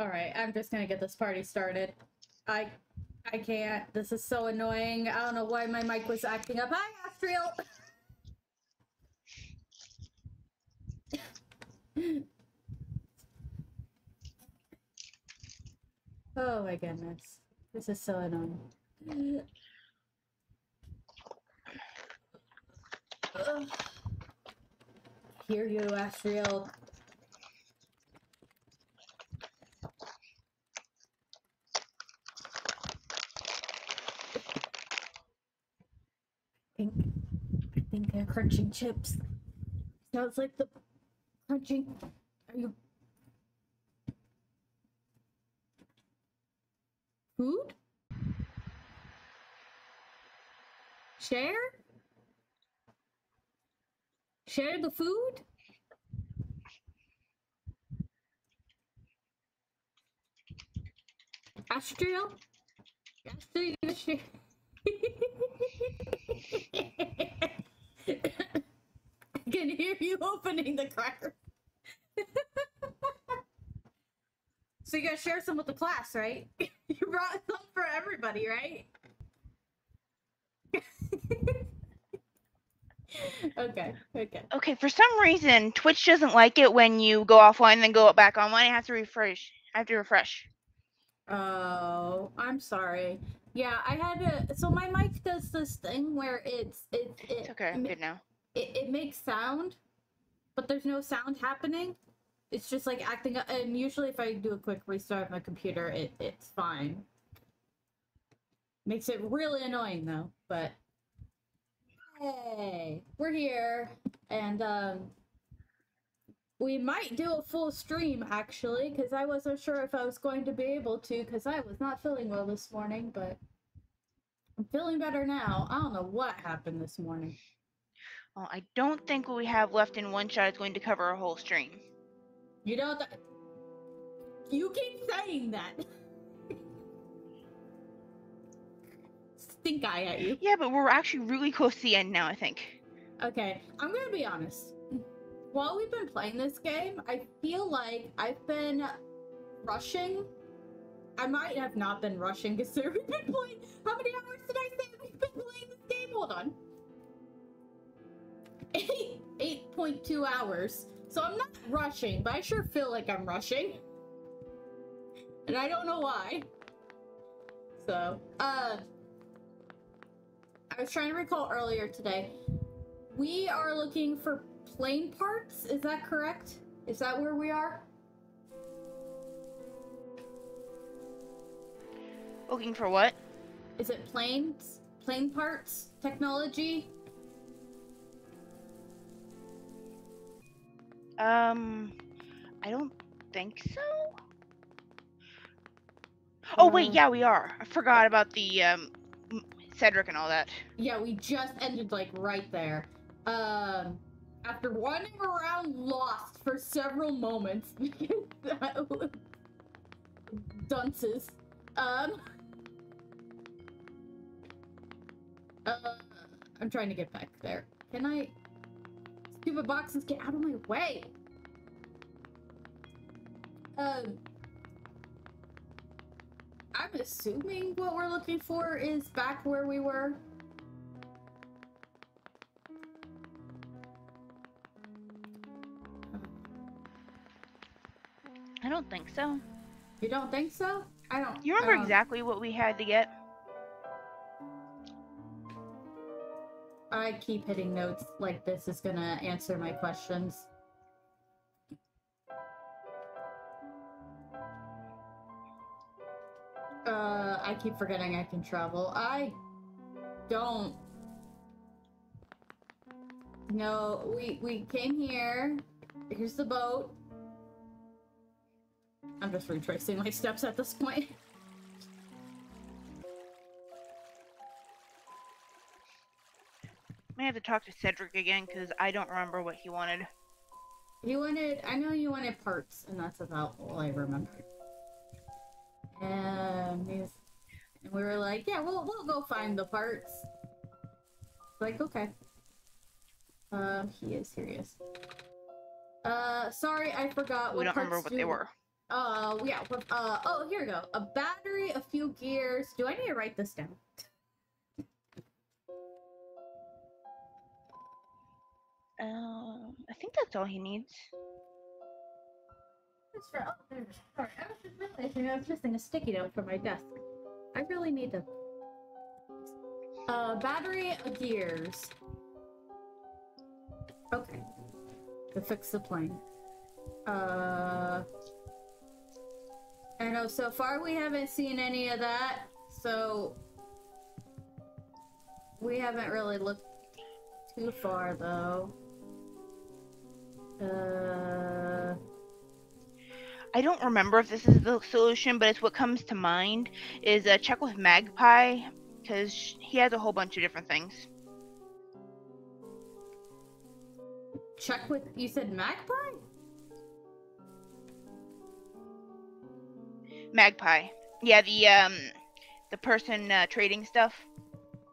Alright, I'm just gonna get this party started. I can't. This is so annoying. I don't know why my mic was acting up. Hi, Astriel! Oh my goodness. This is so annoying. Ugh. Hear you, Astriel. I think they're crunching chips. Sounds like the crunching. Are you food? Share? Share the food? Astriel? Astriel, you share? I can hear you opening the cracker. So you gotta share some with the class, right? You brought some for everybody, right? Okay. Okay, for some reason, Twitch doesn't like it when you go offline and then go back online. I have to refresh. Oh, I'm sorry. Yeah, I had to. So my mic does this thing where It's okay. I'm good now. It makes sound, but there's no sound happening. It's just like acting up. And usually, if I do a quick restart of my computer, it's fine. Makes it really annoying though. But hey, we're here, and we might do a full stream, actually, because I wasn't sure if I was going to be able to, because I was not feeling well this morning, but I'm feeling better now. I don't know what happened this morning. Well, I don't think what we have left in OneShot is going to cover a whole stream. You know, you keep saying that. Stink eye at you. Yeah, but we're actually really close to the end now, I think. Okay, I'm gonna be honest. While we've been playing this game, I feel like I've been rushing. I might have not been rushing because we've been playing. How many hours did I say we've been playing this game? Hold on. 8.2 hours. So I'm not rushing, but I sure feel like I'm rushing. And I don't know why. So, I was trying to recall earlier today. We are looking for plane parts, is that correct? Is that where we are? Looking for what? Is it planes? Plane parts? Technology? I don't think so. Oh wait, yeah, we are. I forgot about the Cedric and all that. Yeah, we just ended like right there. After running around lost for several moments because dunces. I'm trying to get back there. Can I? Stupid boxes, get out of my way! I'm assuming what we're looking for is back where we were. I don't think so. You don't think so? I don't. You remember exactly what we had to get? I keep hitting notes like this is gonna answer my questions. I keep forgetting I can travel. I don't. No, we came here. Here's the boat. I'm just retracing my steps at this point. I have to talk to Cedric again because I don't remember what he wanted. I know you wanted parts, and that's about all I remember. And we were like, yeah, we'll go find the parts. Like, okay. Here he is. Sorry, I forgot We don't remember what they were. Yeah. Oh, here we go. A battery, a few gears. Do I need to write this down? I think that's all he needs. Sorry, I was just realizing I was missing a sticky note from my desk. I really need to. Battery, gears. Okay. To fix the plane. I know so far we haven't seen any of that, so we haven't really looked too far though. I don't remember if this is the solution, but it's what comes to mind is check with Magpie, because he has a whole bunch of different things. Check with, you said Magpie? Magpie. Yeah, the person trading stuff.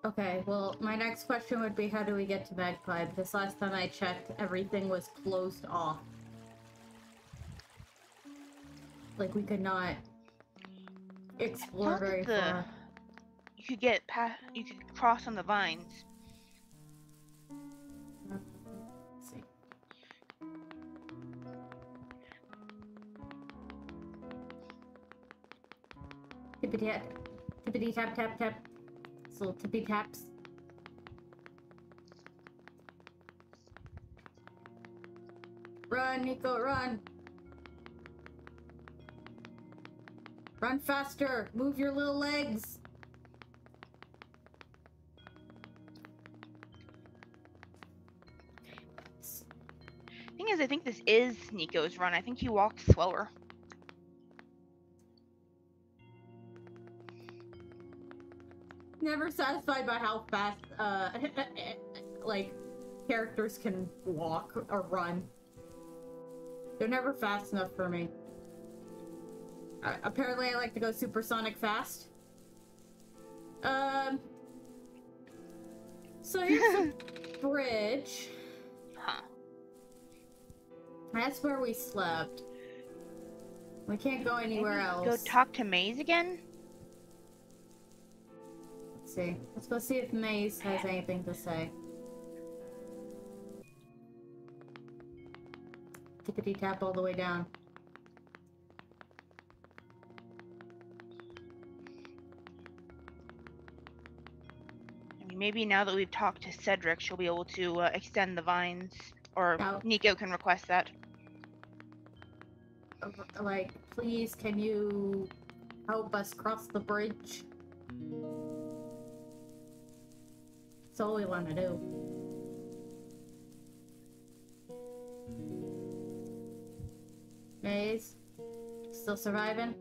Okay, well, my next question would be how do we get to Magpie? Because last time I checked, everything was closed off. Like, we could not explore very far. You could get past, you could cross on the vines. Let's see. Tippity tap, tippity tap tap tap. It's little tippy taps. Run, Nico, run! Run faster! Move your little legs! Thing is, I think this is Nico's run. I think he walked slower. Never satisfied by how fast, like, characters can walk or run. They're never fast enough for me. Apparently I like to go supersonic fast. So here's the bridge. Huh. That's where we slept. We can't go anywhere else. Go talk to Maze again? Let's see. Let's go see if Maze has anything to say. Tippity tap all the way down. I mean, maybe now that we've talked to Cedric, she'll be able to extend the vines. Or Nico can request that. Like, please, can you help us cross the bridge? That's all we want to do. Maze? Still surviving?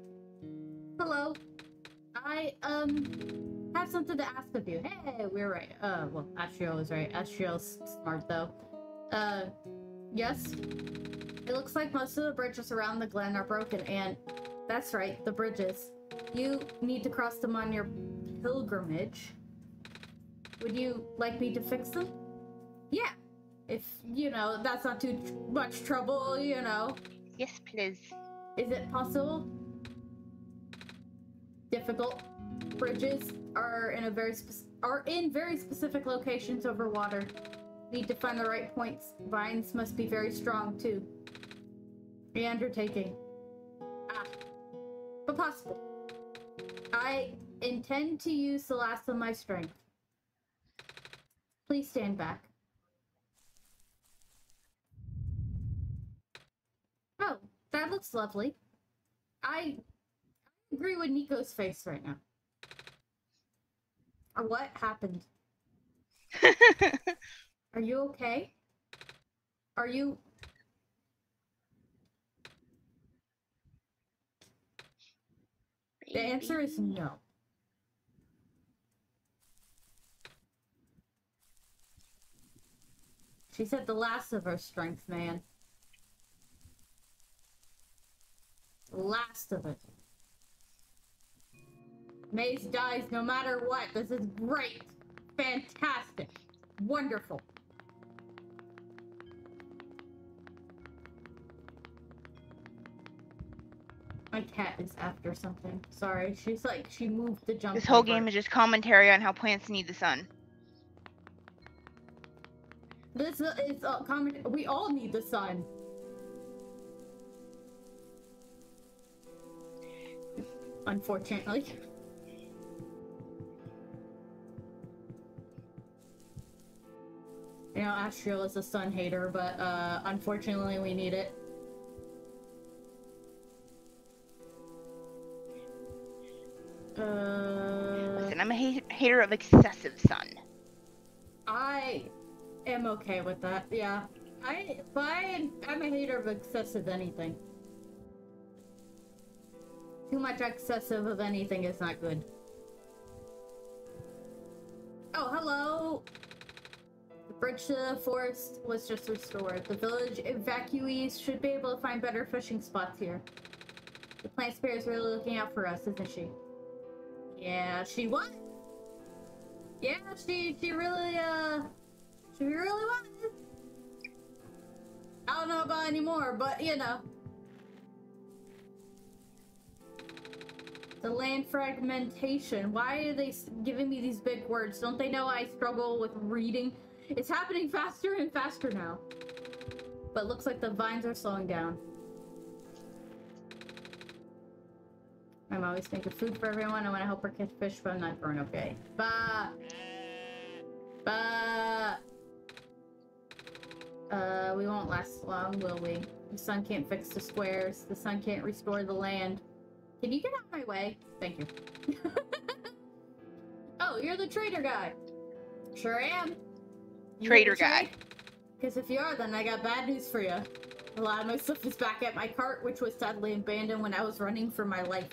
Hello. I, have something to ask of you. Hey, we're right. Well, Asriel was right. Asriel's smart, though. Yes? It looks like most of the bridges around the glen are broken, and that's right, the bridges. You need to cross them on your pilgrimage. Would you like me to fix them? Yeah. If, you know, that's not too much trouble, you know. Yes, please. Is it possible? Difficult. Bridges are in very specific locations over water. Need to find the right points. Vines must be very strong too. The undertaking. But possible. I intend to use the last of my strength. Please stand back. Oh, that looks lovely. I agree with Nico's face right now. Or what happened? Are you okay? Are you... The answer is no. She said the last of her strength, man. Last of it. Maze dies no matter what. This is great. Fantastic. Wonderful. My cat is after something. Sorry, she's like, she moved the jump. This whole over. game is just commentary on how plants need the sun. This is a comment. We all need the sun. Unfortunately. You know, Astral is a sun hater, but unfortunately we need it. Listen, I'm a hater of excessive sun. I am okay with that, yeah. I'm a hater of excessive anything. Too much excessive of anything is not good. Oh, hello! The bridge to the forest was just restored. The village evacuees should be able to find better fishing spots here. The plant spirit is really looking out for us, isn't she? Yeah, she what? Yeah, she really was. I don't know about anymore, but you know. The land fragmentation. Why are they giving me these big words? Don't they know I struggle with reading? It's happening faster and faster now. But looks like the vines are slowing down. I'm always thinking food for everyone. I want to help her catch fish, but I'm not growing okay. Bah! Bah! We won't last long, will we? The sun can't fix the squares. The sun can't restore the land. Can you get out of my way? Thank you. Oh, you're the trader guy. Sure am. Trader guy. Because if you are, then I got bad news for you. A lot of my stuff is back at my cart, which was sadly abandoned when I was running for my life.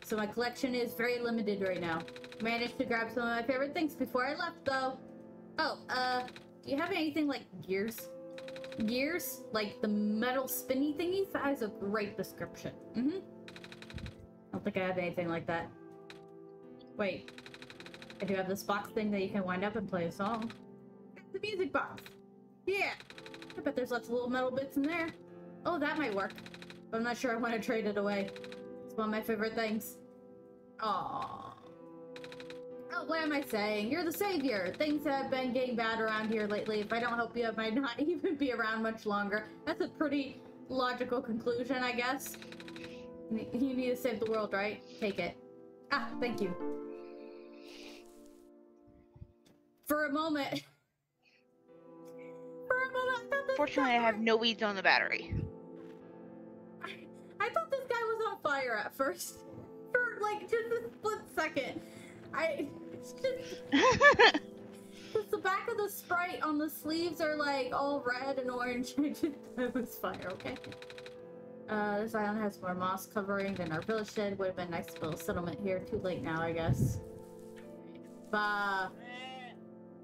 So my collection is very limited right now. Managed to grab some of my favorite things before I left, though. Oh, do you have anything like gears? Gears? Like the metal spinny thingies? That has a great description. Mm-hmm. I don't think I have anything like that. Wait. I do have this box thing that you can wind up and play a song. The music box. Yeah. I bet there's lots of little metal bits in there. Oh, that might work. But I'm not sure I want to trade it away. It's one of my favorite things. Aww. Oh, what am I saying? You're the savior. Things have been getting bad around here lately. If I don't help you, I might not even be around much longer. That's a pretty logical conclusion, I guess. You need to save the world, right? Take it. Ah, thank you. For a moment... I thought this Fortunately, I have no weeds on the battery. I thought this guy was on fire at first. For, like, just a split second. It's the back of the Sprite on the sleeves are, like, all red and orange. That was fire, okay? This island has more moss covering than our village did. Would have been nice to build a settlement here. Too late now, I guess. Bah.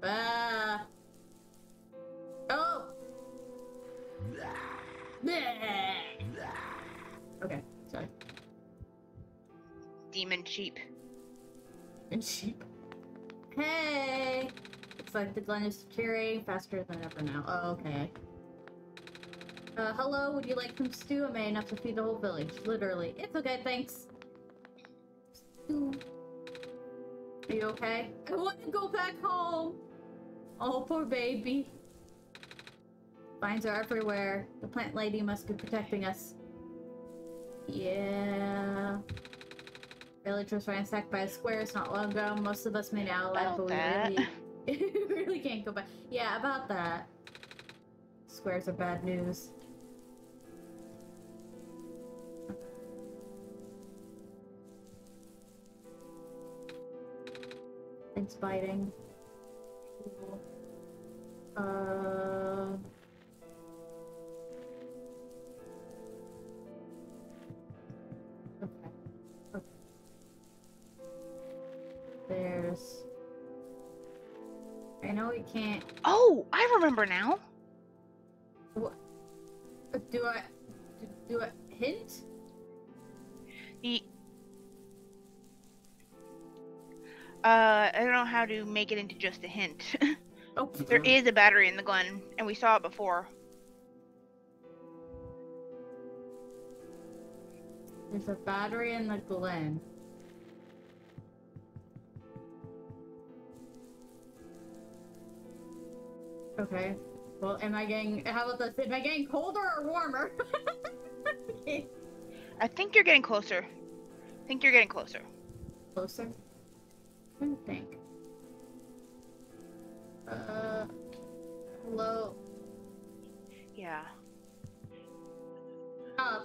Bah. Oh! Okay, sorry. Demon sheep. And sheep. Hey! Looks like the glen is deteriorating faster than ever now. Oh, okay. Hello, would you like some stew? I made enough to feed the whole village. Literally. It's okay, thanks. Stew. Are you okay? I want to go back home! Oh, poor baby. Vines are everywhere. The plant lady must be protecting us. Yeah. Village was ransacked by the squares not long ago. Most of us made it out alive, but we really can't go back. Yeah, about that. Squares are bad news. It's biting. Cool. Okay. There's... I know we can't... Oh, I remember now. What? Do I hint? I don't know how to make it into just a hint. Oh. There is a battery in the glen, and we saw it before. There's a battery in the Glen. Okay. Well, how about this? Am I getting colder or warmer? Okay. I think you're getting closer. Closer? I don't think. Hello? Yeah.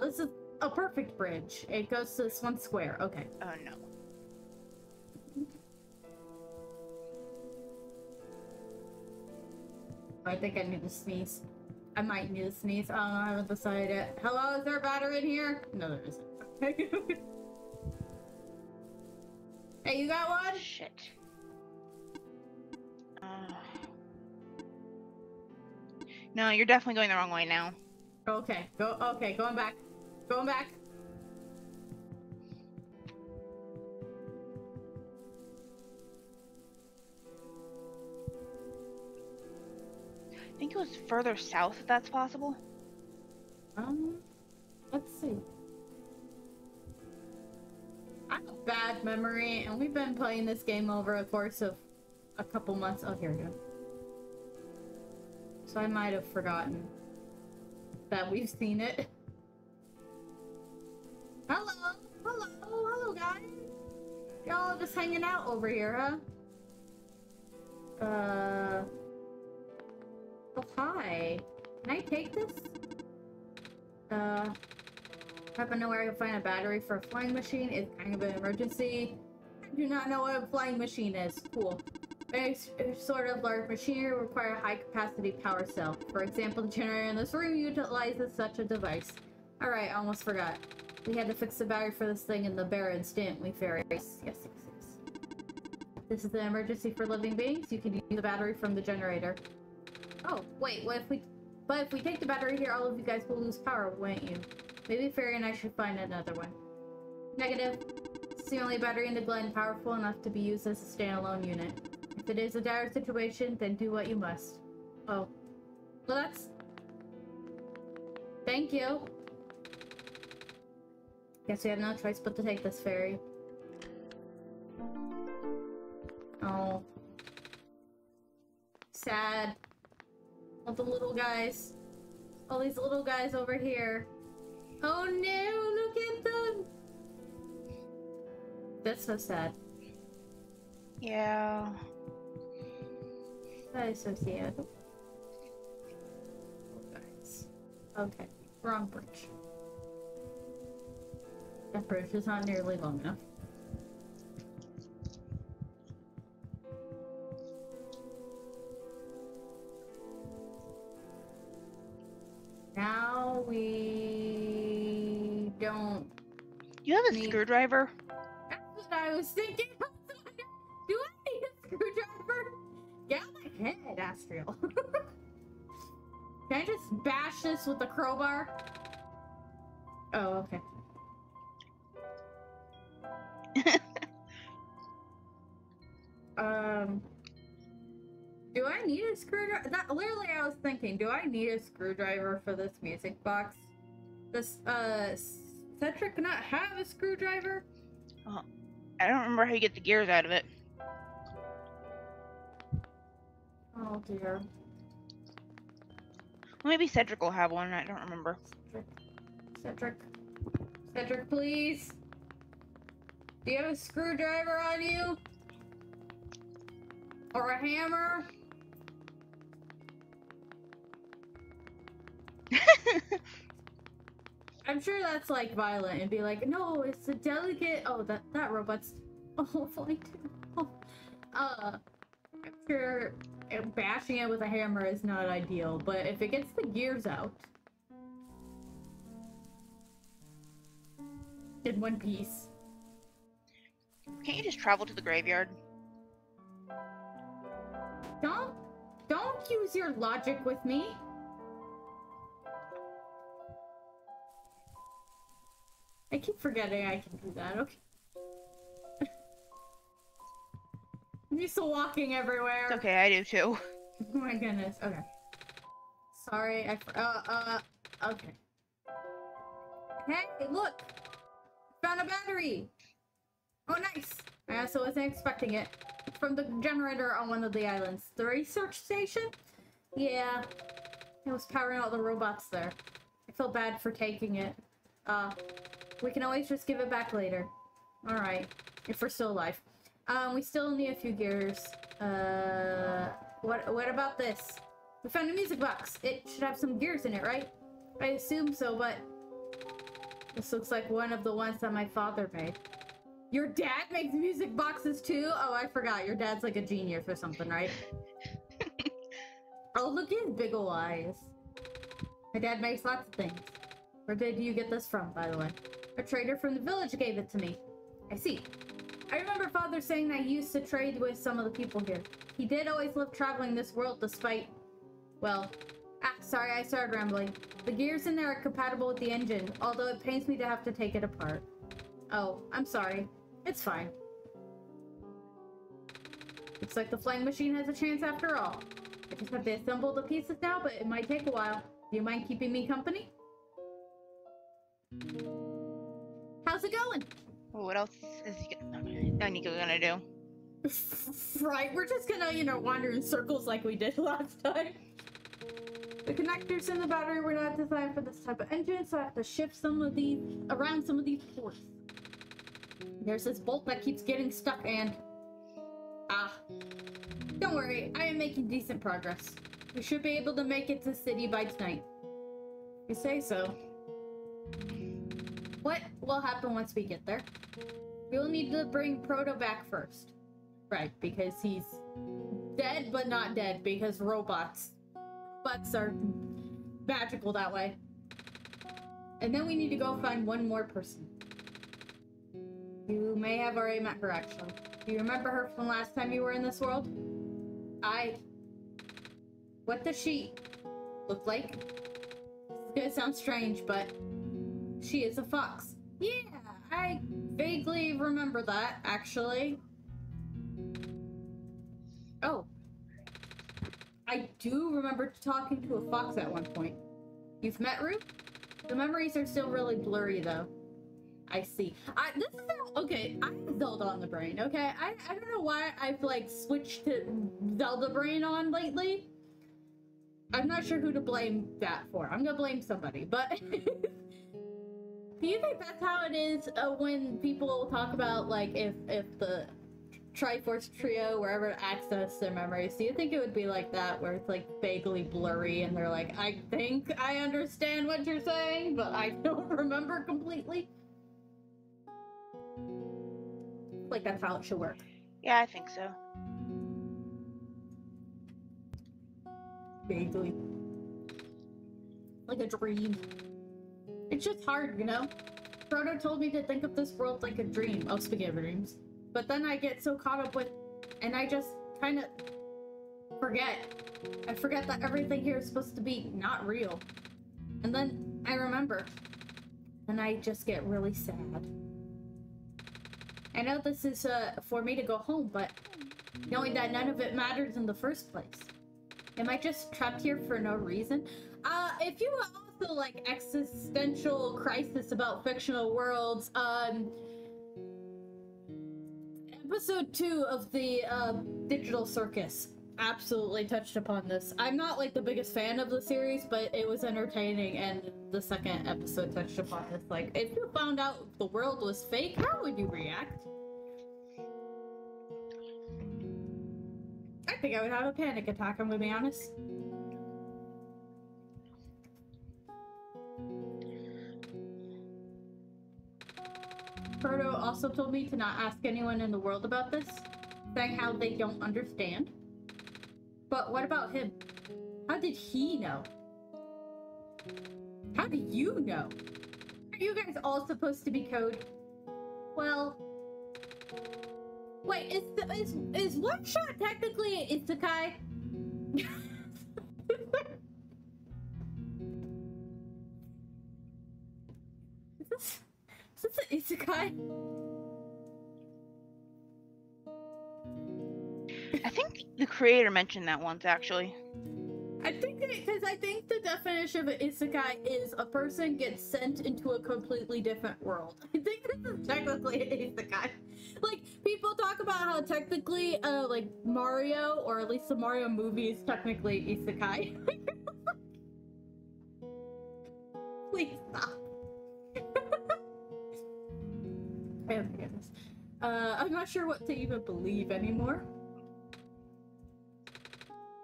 This is a perfect bridge. It goes to this one square. Okay. Oh no. I think I need to sneeze. I might need to sneeze. I haven't decided yet. Hello, is there a battery in here? No, there isn't. Hey, you got one? Shit. No, you're definitely going the wrong way now. Okay, going back. Going back. I think it was further south, if that's possible. Let's see. I have a bad memory, and we've been playing this game over a course of a couple months. Oh, here we go. So I might have forgotten that we've seen it. Hello, guys. Y'all just hanging out over here, huh? Oh, hi. Can I take this? Happen to know where I can find a battery for a flying machine? It's kind of an emergency. I do not know what a flying machine is. Cool. Any sort of large machinery will require a high-capacity power cell. For example, the generator in this room utilizes such a device. Alright, I almost forgot. We had to fix the battery for this thing in the Barrens, didn't we, fairies? Yes. This is an emergency for living beings. You can use the battery from the generator. Oh, wait, but if we take the battery here, all of you guys will lose power, won't you? Maybe Fairy and I should find another one. Negative. It's the only battery in the Glen powerful enough to be used as a standalone unit. If it is a dire situation, then do what you must. Oh. Well, that's... Thank you. Guess we have no choice but to take this ferry. Oh. Sad. All the little guys. All these little guys over here. Oh no, look at them! That's so sad. Yeah. That is so sad. Oh, guys. Okay, wrong bridge. That bridge is not nearly long enough. Now we don't. You have a screwdriver? That's what I was thinking. Do I need a screwdriver? Get out of my head, Astriel. Can I just bash this with the crowbar? Oh, okay. Do I need a screwdriver? Literally, I was thinking, do I need a screwdriver for this music box? Does, Cedric not have a screwdriver? Oh, I don't remember how you get the gears out of it. Oh, dear. Well, maybe Cedric will have one, I don't remember. Cedric, please? Do you have a screwdriver on you? Or a hammer? I'm sure that's like violent and be like, no, it's a delicate. Oh, that robot's flying too. Oh. I'm sure bashing it with a hammer is not ideal, but if it gets the gears out in one piece. Can't you just travel to the graveyard? Don't use your logic with me. I keep forgetting I can do that, okay. I'm used to walking everywhere. It's okay, I do too. Oh my goodness, okay. Sorry, okay. Hey, look! Found a battery! Oh, nice! I also wasn't expecting it. It's from the generator on one of the islands. The research station? Yeah. It was powering all the robots there. I feel bad for taking it. We can always just give it back later. Alright. If we're still alive. We still need a few gears. What about this? We found a music box. It should have some gears in it, right? I assume so, but this looks like one of the ones that my father made. Your dad makes music boxes too? Oh, I forgot. Your dad's like a genius or something, right? Oh, look at his big ol' eyes. My dad makes lots of things. Where did you get this from, by the way? A trader from the village gave it to me. I see. I remember father saying that he used to trade with some of the people here. He did always love traveling this world despite... Well... sorry, I started rambling. The gears in there are compatible with the engine, although it pains me to have to take it apart. Oh, I'm sorry. It's fine. Looks like the flying machine has a chance after all. I just have to assemble the pieces now, but it might take a while. Do you mind keeping me company? How's it going? Well, what else is Nico gonna do? Right, we're just gonna, you know, wander in circles like we did last time. The connectors in the battery were not designed for this type of engine, so I have to shift some of these around some of these ports. There's this bolt that keeps getting stuck and... Don't worry, I am making decent progress. We should be able to make it to the city by tonight. You say so. What will happen once we get there? We will need to bring Proto back first. Right, because he's dead but not dead, because robots are magical that way. And then we need to go find one more person. You may have already met her, actually. Do you remember her from last time you were in this world? What does she look like? It's gonna sound strange, but she is a fox. Yeah, I vaguely remember that, actually. Oh. I do remember talking to a fox at one point. You've met Root? The memories are still really blurry, though. I see. This is okay. I have Zelda on the brain. Okay, I don't know why I've like switched to Zelda brain on lately. I'm not sure who to blame that for. I'm gonna blame somebody, but do you think that's how it is when people talk about like if the Triforce Trio were ever to access their memories? Do you think it would be like that, where it's like vaguely blurry and they're like, I think I understand what you're saying, but I don't remember completely? Like that's how it should work. Yeah, I think so. Vaguely. Like a dream. It's just hard, you know? Frodo told me to think of this world like a dream. Oh, speaking of dreams. But then I get so caught up with... And I just kind of forget. I forget that everything here is supposed to be not real. And then I remember. And I just get really sad. I know this is for me to go home, but knowing that none of it matters in the first place. Am I just trapped here for no reason? If you also like existential crisis about fictional worlds, episode 2 of the Digital Circus absolutely touched upon this. I'm not like the biggest fan of the series, but it was entertaining, and the second episode touched upon this. Like, if you found out the world was fake, how would you react? I think I would have a panic attack, I'm gonna be honest. Frodo also told me to not ask anyone in the world about this, saying how they don't understand. But what about him? How did he know? How do you know? Are you guys all supposed to be code? Well... Wait, is OneShot technically an isekai? Is this an isekai? I think the creator mentioned that once, actually. I think because I think the definition of an isekai is a person gets sent into a completely different world. I think this is technically an isekai. Like, people talk about how technically, like, Mario, or at least the Mario movie, is technically isekai. Please stop. Oh my goodness. I'm not sure what to even believe anymore.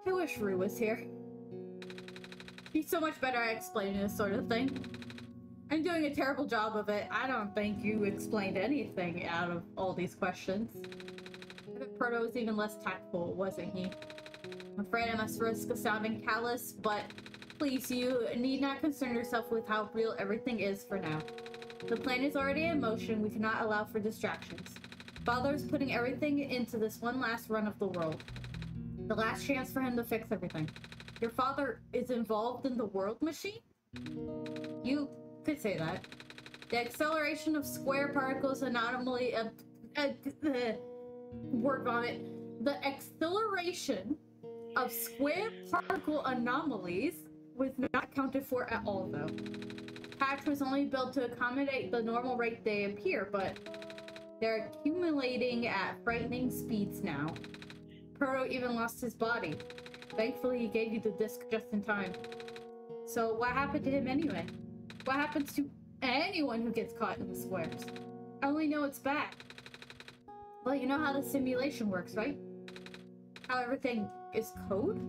I wish Rue was here. He's so much better at explaining this sort of thing. I'm doing a terrible job of it. I don't think you explained anything out of all these questions. I bet Proto was even less tactful, wasn't he? I'm afraid I must risk sounding callous, but please, you need not concern yourself with how real everything is for now. The plan is already in motion. We cannot allow for distractions. Father is putting everything into this one last run of the world. The last chance for him to fix everything. Your father is involved in the world machine? You could say that. The acceleration of square particles anomaly work on it. The acceleration of square particle anomalies was not accounted for at all, though. Patch was only built to accommodate the normal rate they appear, but they're accumulating at frightening speeds now. Proto even lost his body. Thankfully, he gave you the disc just in time. So what happened to him anyway? What happens to anyone who gets caught in the squares? I only know it's bad. Well, you know how the simulation works, right? How everything is code?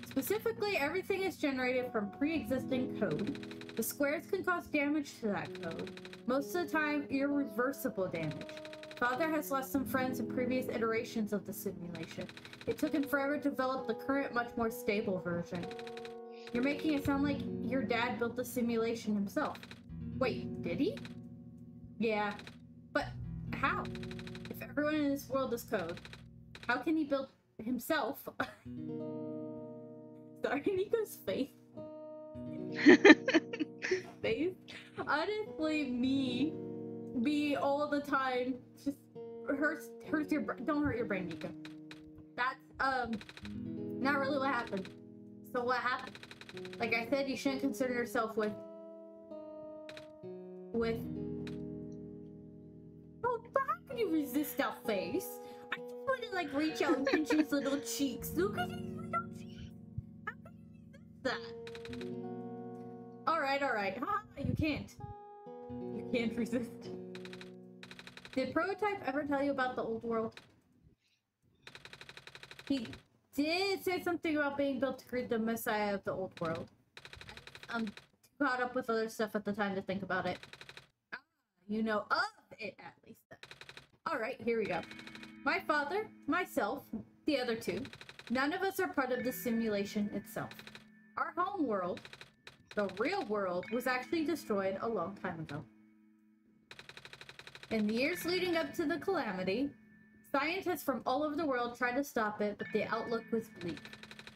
Specifically, everything is generated from pre-existing code. The squares can cause damage to that code. Most of the time, irreversible damage. Father has lost some friends in previous iterations of the simulation. It took him forever to develop the current, much more stable version. You're making it sound like your dad built the simulation himself. Wait, did he? Yeah, but how? If everyone in this world is code, how can he build himself? Sorry, Nico's face. Face. Honestly, me all the time just hurts your don't hurt your brain, Nico. That's not really what happened. So what happened? Like I said, you shouldn't concern yourself with oh, but how can you resist that face? I just want to like reach out and pinch his little cheeks. Look at his little cheeks. How can you resist that? Alright. Ha! You can't. You can't resist. Did Prototype ever tell you about the old world? He did say something about being built to create the messiah of the old world. I'm caught up with other stuff at the time to think about it. Ah, you know of it at least. Alright, here we go. My father, myself, the other two, none of us are part of the simulation itself. Our home world, the real world, was actually destroyed a long time ago. In the years leading up to the calamity, scientists from all over the world tried to stop it, but the outlook was bleak.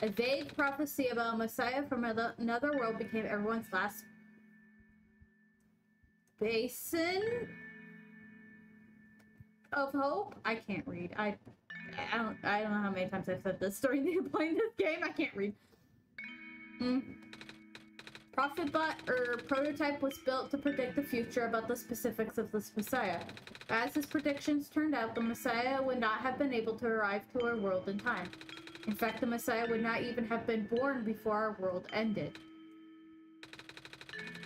A vague prophecy about a messiah from another world became everyone's last basin of hope. I can't read. I don't know how many times I've said this during playing this game. I can't read. Prophetbot or prototype was built to predict the future about the specifics of this messiah. As his predictions turned out, the messiah would not have been able to arrive to our world in time. In fact, the messiah would not even have been born before our world ended.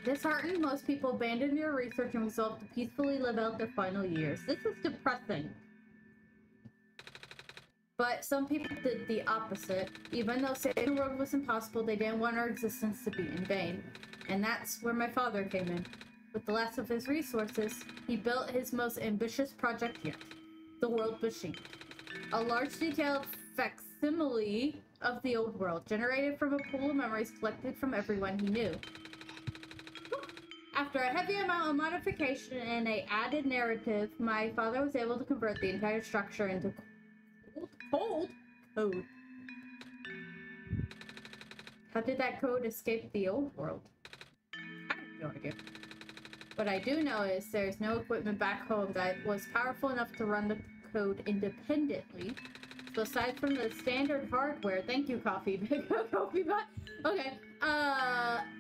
Disheartened, most people abandoned their research and resolved to peacefully live out their final years. This is depressing. But some people did the opposite. Even though saving the world was impossible, they didn't want our existence to be in vain. And that's where my father came in. With the last of his resources, he built his most ambitious project yet, the world machine. A large detailed facsimile of the old world, generated from a pool of memories collected from everyone he knew. After a heavy amount of modification and an added narrative, my father was able to convert the entire structure into cold code. How did that code escape the old world? I have no idea. What I do know is there's no equipment back home that was powerful enough to run the code independently, So aside from the standard hardware, thank you, Coffee Coffee Bot. Okay.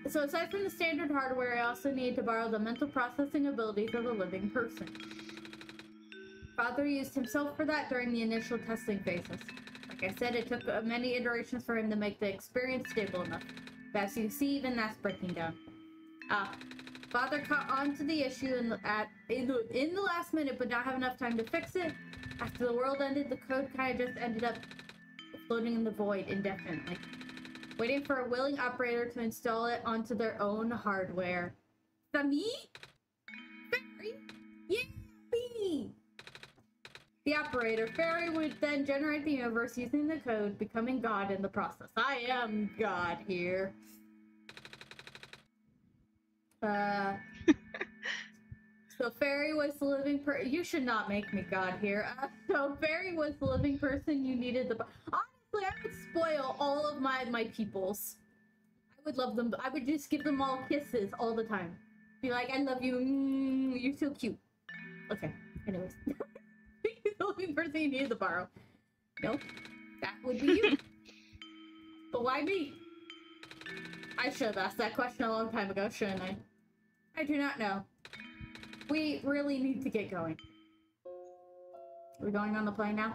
So aside from the standard hardware, I also need to borrow the mental processing abilities of a living person. Father used himself for that during the initial testing phases. Like I said, it took many iterations for him to make the experience stable enough. But as you see, even that's breaking down. Father caught on to the issue in the last minute, but not have enough time to fix it. After the world ended, the code kind of just ended up floating in the void indefinitely, waiting for a willing operator to install it onto their own hardware. Is that me? Fairy? Yeah, me! The operator, Fairy, would then generate the universe using the code, becoming God in the process. I am God here. So Fairy was the living you should not make me God here. So Fairy was the living person you needed honestly, I would spoil all of my peoples. I would love them. I would just give them all kisses all the time. Be like, I love you. You're so cute. Okay, anyways. The living person you needed to borrow. Nope. That would be you. But why me? I should have asked that question a long time ago, shouldn't I? I do not know. We really need to get going. Are we going on the plane now?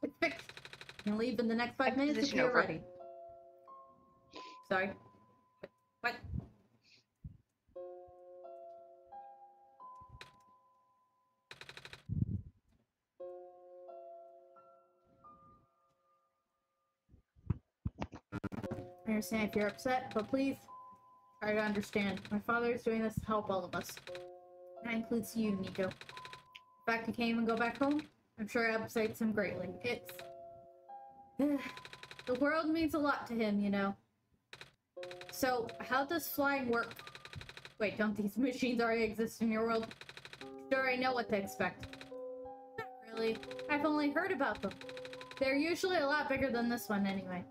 It's fixed. You can leave in the next 5 minutes if you're ready. Sorry. What? I understand if you're upset, but please try to understand. My father is doing this to help all of us. That includes you, Nico. The fact you can't even go back home, I'm sure it upsets him greatly. It's... the world means a lot to him, you know. So, how does flying work? Wait, don't these machines already exist in your world? Sure, I know what to expect. Not really. I've only heard about them. They're usually a lot bigger than this one anyway.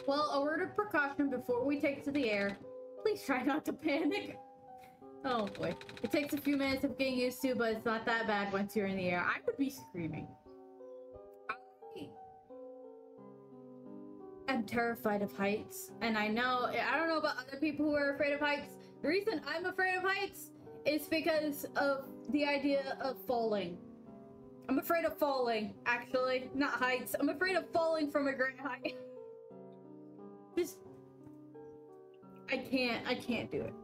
Well, a word of precaution before we take to the air. Please try not to panic. Oh boy. It takes a few minutes of getting used to, but it's not that bad once you're in the air. I would be screaming. I'm terrified of heights. And I don't know about other people who are afraid of heights. The reason I'm afraid of heights is because of the idea of falling. I'm afraid of falling, actually. Not heights. I'm afraid of falling from a great height. Just... I can't do it.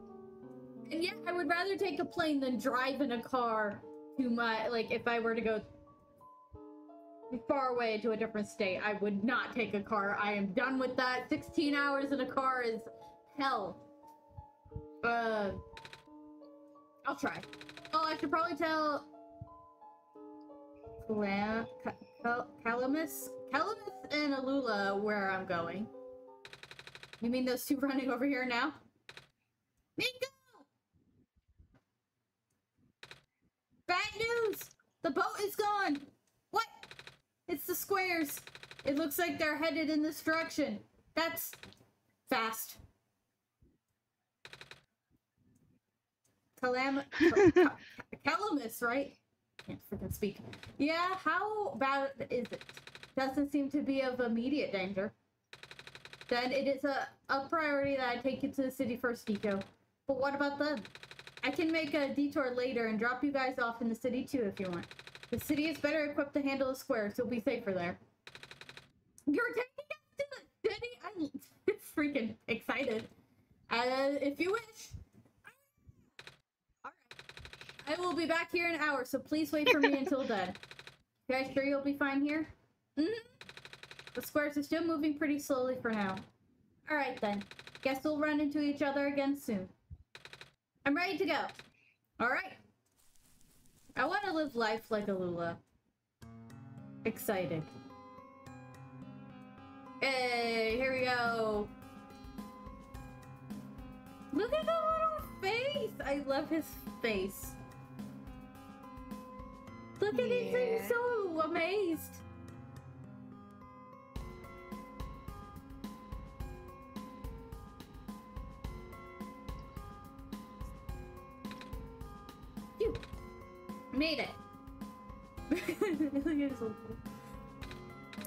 And yeah, I would rather take a plane than drive in a car to my, like, if I were to go far away to a different state, I would not take a car. I am done with that. 16 hours in a car is hell. I'll try. Oh, I should probably tell Calamus and Alula where I'm going. You mean those two running over here now? Nico! Bad news! The boat is gone! What? It's the squares. It looks like they're headed in this direction. That's fast. Calamus, right? Can't freaking speak. Yeah, how bad is it? Doesn't seem to be of immediate danger. Then it is a priority that I take you to the city first, Nico. But what about them? I can make a detour later and drop you guys off in the city too if you want. The city is better equipped to handle the square, so you'll be safer there. You're taking us to the city? I'm freaking excited. If you wish. Alright. I will be back here in an hour, so please wait for me until then. You guys sure you'll be fine here? Mm-hmm. The squares are still moving pretty slowly for now. Alright then. Guess we'll run into each other again soon. I'm ready to go. Alright. I want to live life like Alula. Excited. Hey, here we go. Look at the little face. I love his face. Look at him, he's so amazed. You made it.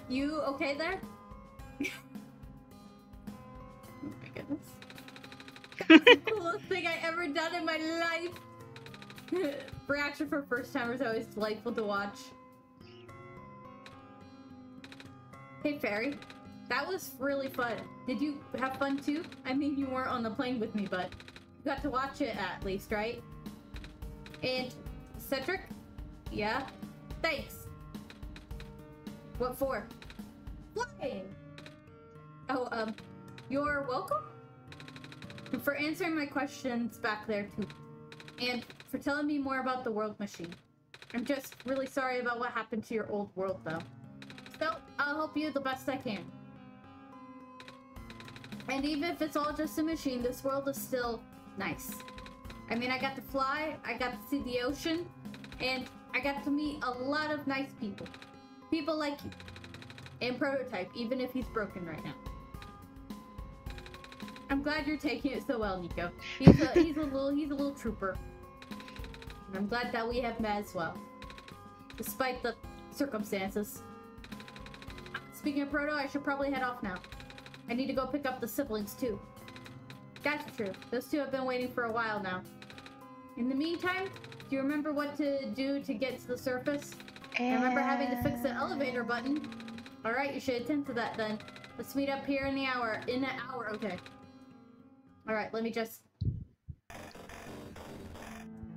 You okay there? Oh my goodness. That's the coolest thing I ever done in my life. Reaction for first timers is always delightful to watch. Hey Fairy, that was really fun. Did you have fun too? I mean, you weren't on the plane with me, but you got to watch it at least, right? And Cedric? Yeah? Thanks. What for? Flying! Oh, you're welcome? And for answering my questions back there too. And for telling me more about the world machine. I'm just really sorry about what happened to your old world though. So, I'll help you the best I can. And even if it's all just a machine, this world is still nice. I mean, I got to fly, I got to see the ocean, and I got to meet a lot of nice people. People like you. And Prototype, even if he's broken right now. I'm glad you're taking it so well, Nico. He's a little trooper. And I'm glad that we have met as well. Despite the circumstances. Speaking of Proto, I should probably head off now. I need to go pick up the siblings too. That's true. Those two have been waiting for a while now. In the meantime, do you remember what to do to get to the surface? I remember having to fix the elevator button. Alright, you should attend to that then. Let's meet up here in an hour, okay. Alright, let me just...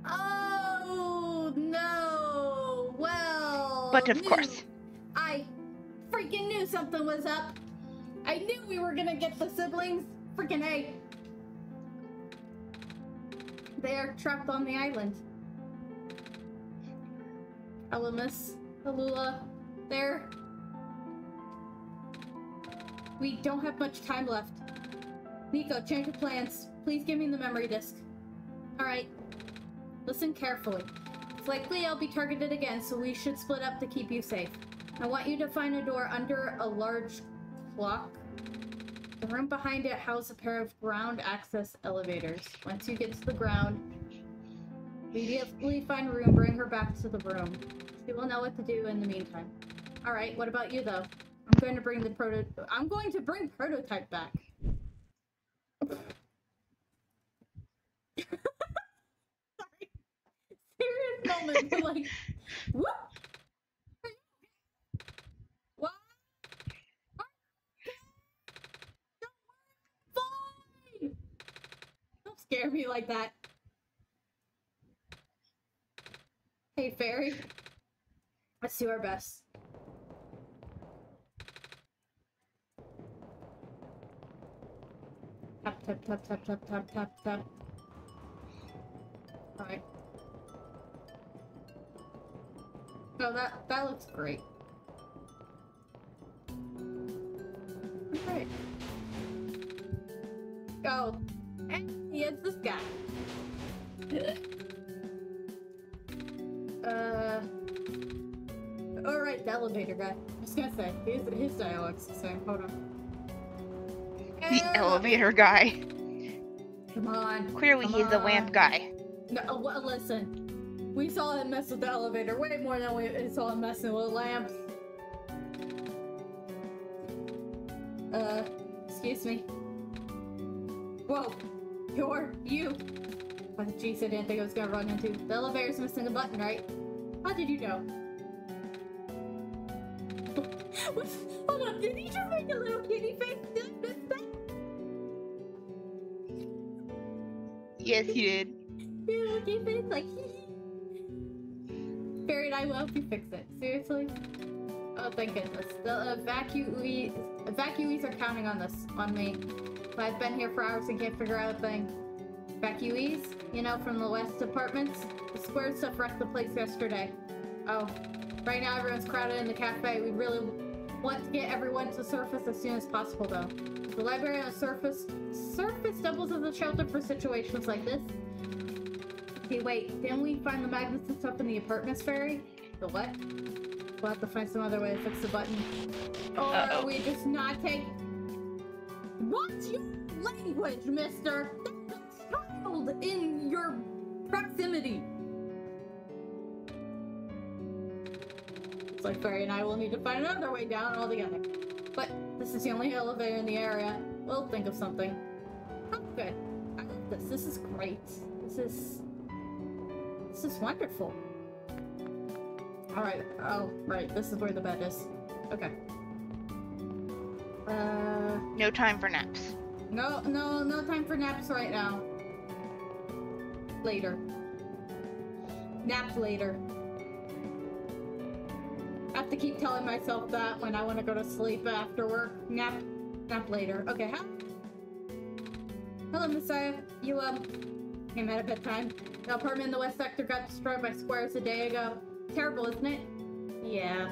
Oh, no! Well... But of course. I freaking knew something was up. I knew we were gonna get the siblings. Freaking A. They are trapped on the island. Elemis, Alula, there. We don't have much time left. Nico, change of plans. Please give me the memory disk. Alright. Listen carefully. It's likely I'll be targeted again, so we should split up to keep you safe. I want you to find a door under a large clock. The room behind it houses a pair of ground access elevators. Once you get to the ground, immediately find a room, bring her back to the room. She will know what to do in the meantime. Alright, what about you though? I'm going to bring Prototype back. Sorry. Serious moment, but like, whoop! What? Fine! Don't scare me like that. Hey, Fairy. Let's do our best. Tap, tap, tap, tap, tap, tap, tap, tap. Alright. Oh, that looks great. Alright. Oh. And it's this guy. Alright, the elevator guy. I was gonna say, his dialogue's the same. Hold on. The elevator guy. Come on. Clearly he's the lamp guy. No, well, listen. We saw him mess with the elevator way more than we saw him messing with lamps. Excuse me. Whoa. You. Oh, jeez, I didn't think I was gonna run into. The elevator's missing a button, right? How did you know? What? Hold on, did he just make a little kitty face? Did I miss that? Yes, he did. Your little kitty face, like, Fairy and I will help you fix it. Seriously? Oh, thank goodness. The evacuees are counting on this, on me. I've been here for hours and can't figure out a thing. Evacuees? You know, from the West apartments? The square stuff wrecked the place yesterday. Oh. Right now everyone's crowded in the cafe. We really want to get everyone to the surface as soon as possible, though. The library on the surface doubles as a shelter for situations like this. Okay, wait. Didn't we find the magnets and stuff in the apartments, Fairy? The what? We'll have to find some other way to fix the button. Or we just not take... What's your language, mister? There's a child in your proximity. So Fairy and I will need to find another way down altogether. But this is the only elevator in the area. We'll think of something. Oh, good. I love this. This is great. This is wonderful. Alright. Oh, right. This is where the bed is. Okay. No time for naps. No time for naps right now. Later. Nap later. I have to keep telling myself that when I want to go to sleep after work. Nap later. Okay, Hello, Messiah. You, came out of bedtime. The apartment in the West Sector got destroyed by squares a day ago. Terrible, isn't it? Yeah.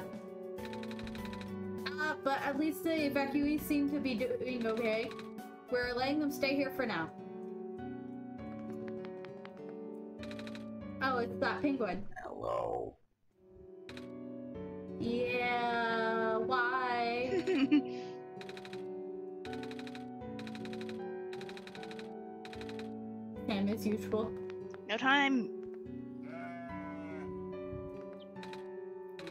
But at least the evacuees seem to be doing okay. We're letting them stay here for now. Oh, it's that penguin. Hello. Yeah, why? Same as usual. No time.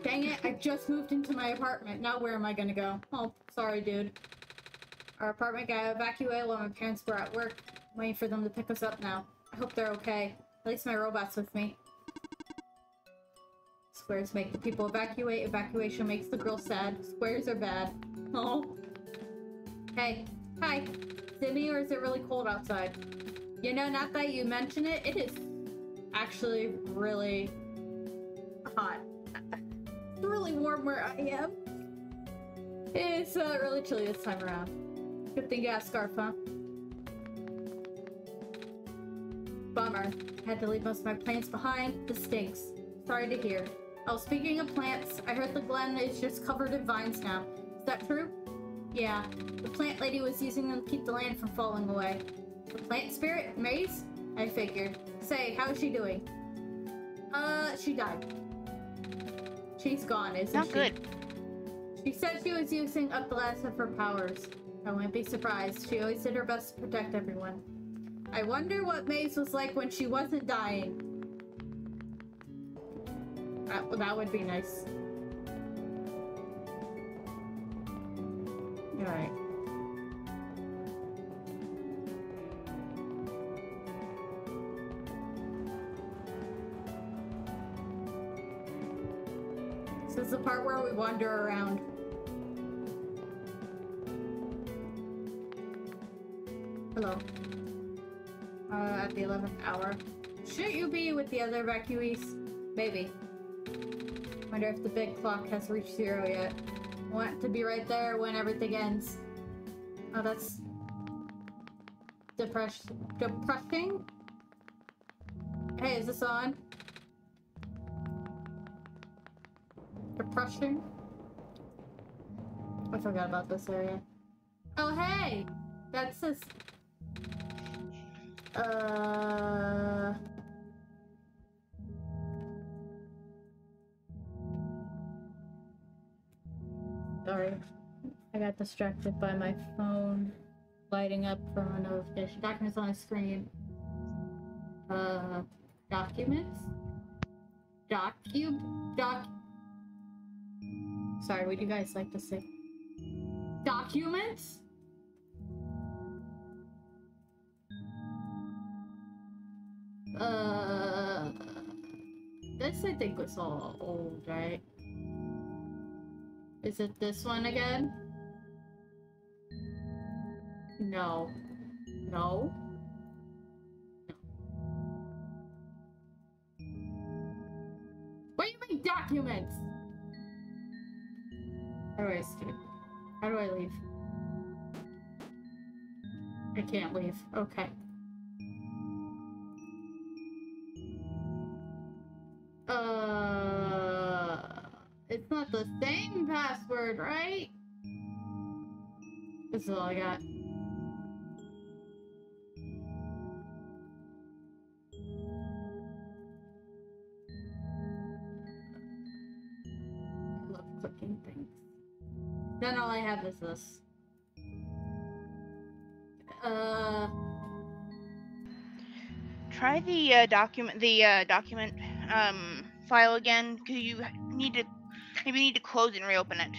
Dang it, I just moved into my apartment. Now where am I gonna go? Oh, sorry, dude. Our apartment got evacuated while my parents were at work. I'm waiting for them to pick us up now. I hope they're okay. At least my robot's with me. Squares make the people evacuate. Evacuation makes the girl sad. Squares are bad. Oh. Hey. Hi. Sydney, or is it really cold outside? You know, not that you mention it, it is actually really hot. It's really warm where I am. It's really chilly this time around. Good thing you got a scarf, huh? Bummer. Had to leave most of my plants behind. This stinks. Sorry to hear. Oh, speaking of plants, I heard the glen is just covered in vines now. Is that true? Yeah. The plant lady was using them to keep the land from falling away. The plant spirit? Maze? I figured. Say, how is she doing? She died. She's gone, isn't she? Not good. She said she was using up the last of her powers. I wouldn't be surprised. She always did her best to protect everyone. I wonder what Maze was like when she wasn't dying. That would be nice. Alright. This is the part where we wander around. Hello. At the 11th hour. Shouldn't you be with the other evacuees? Maybe. Wonder if the big clock has reached 0 yet. Want to be right there when everything ends. Oh, that's... depressing? Hey, is this on? Depression? I forgot about this area. Oh, hey! That's this... Sorry. I got distracted by my phone lighting up from a notification. Documents on the screen. Documents? Sorry, what do you guys like to say? Documents? This I think was all old, right? Is it this one again? No. No? What do you mean, documents? How do I escape? How do I leave? I can't leave. Okay. It's not the same password, right? This is all I got. Love clicking things. Then all I have is this. Try the document file again, because you need to Maybe you need to close it and reopen it.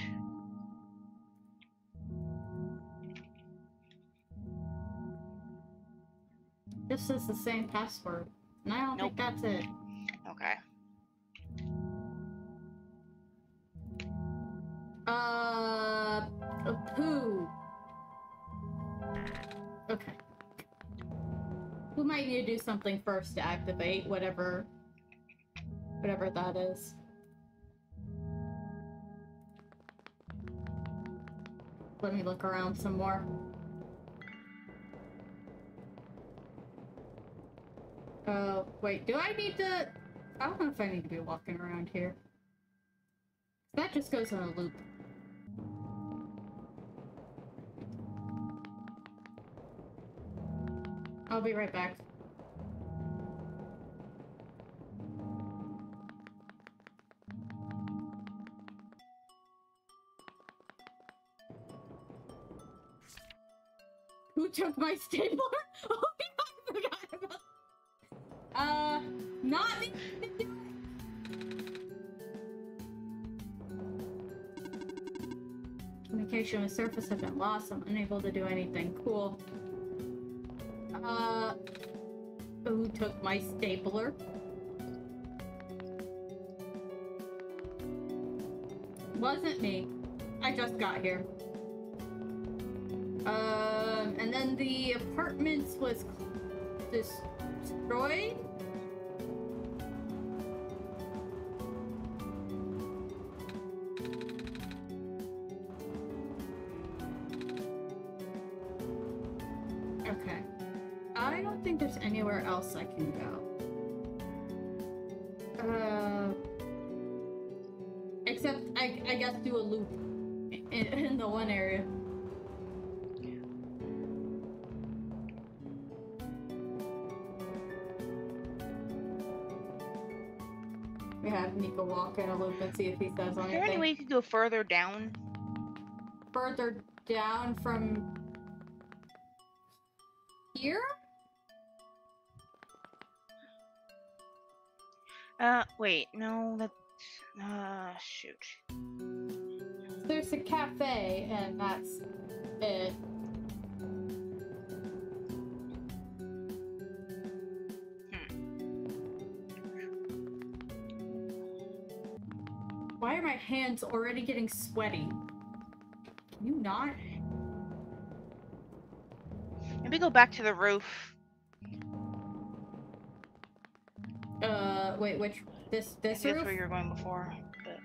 This is the same password. And I don't think that's it. Okay. Who? Okay. We might need to do something first to activate whatever that is. Let me look around some more. Wait, do I need to... I don't know if I need to be walking around here. That just goes in a loop. I'll be right back. Who took my stapler? Oh yeah, I forgot about... not me! Communication with surface have been lost. I'm unable to do anything. Cool. Who took my stapler? Wasn't me. I just got here. And then the apartments was destroyed? Okay. I don't think there's anywhere else I can go. Except, I guess do a loop in the one area. We have Nico walk in a loop and see if he says anything. Is there any way you could go further down? Further down from here? Wait, no, that's, shoot. There's a cafe, and that's it. Why are my hands already getting sweaty? Can you not? Maybe go back to the roof. Wait, which, this roof? That's where you were going before, but...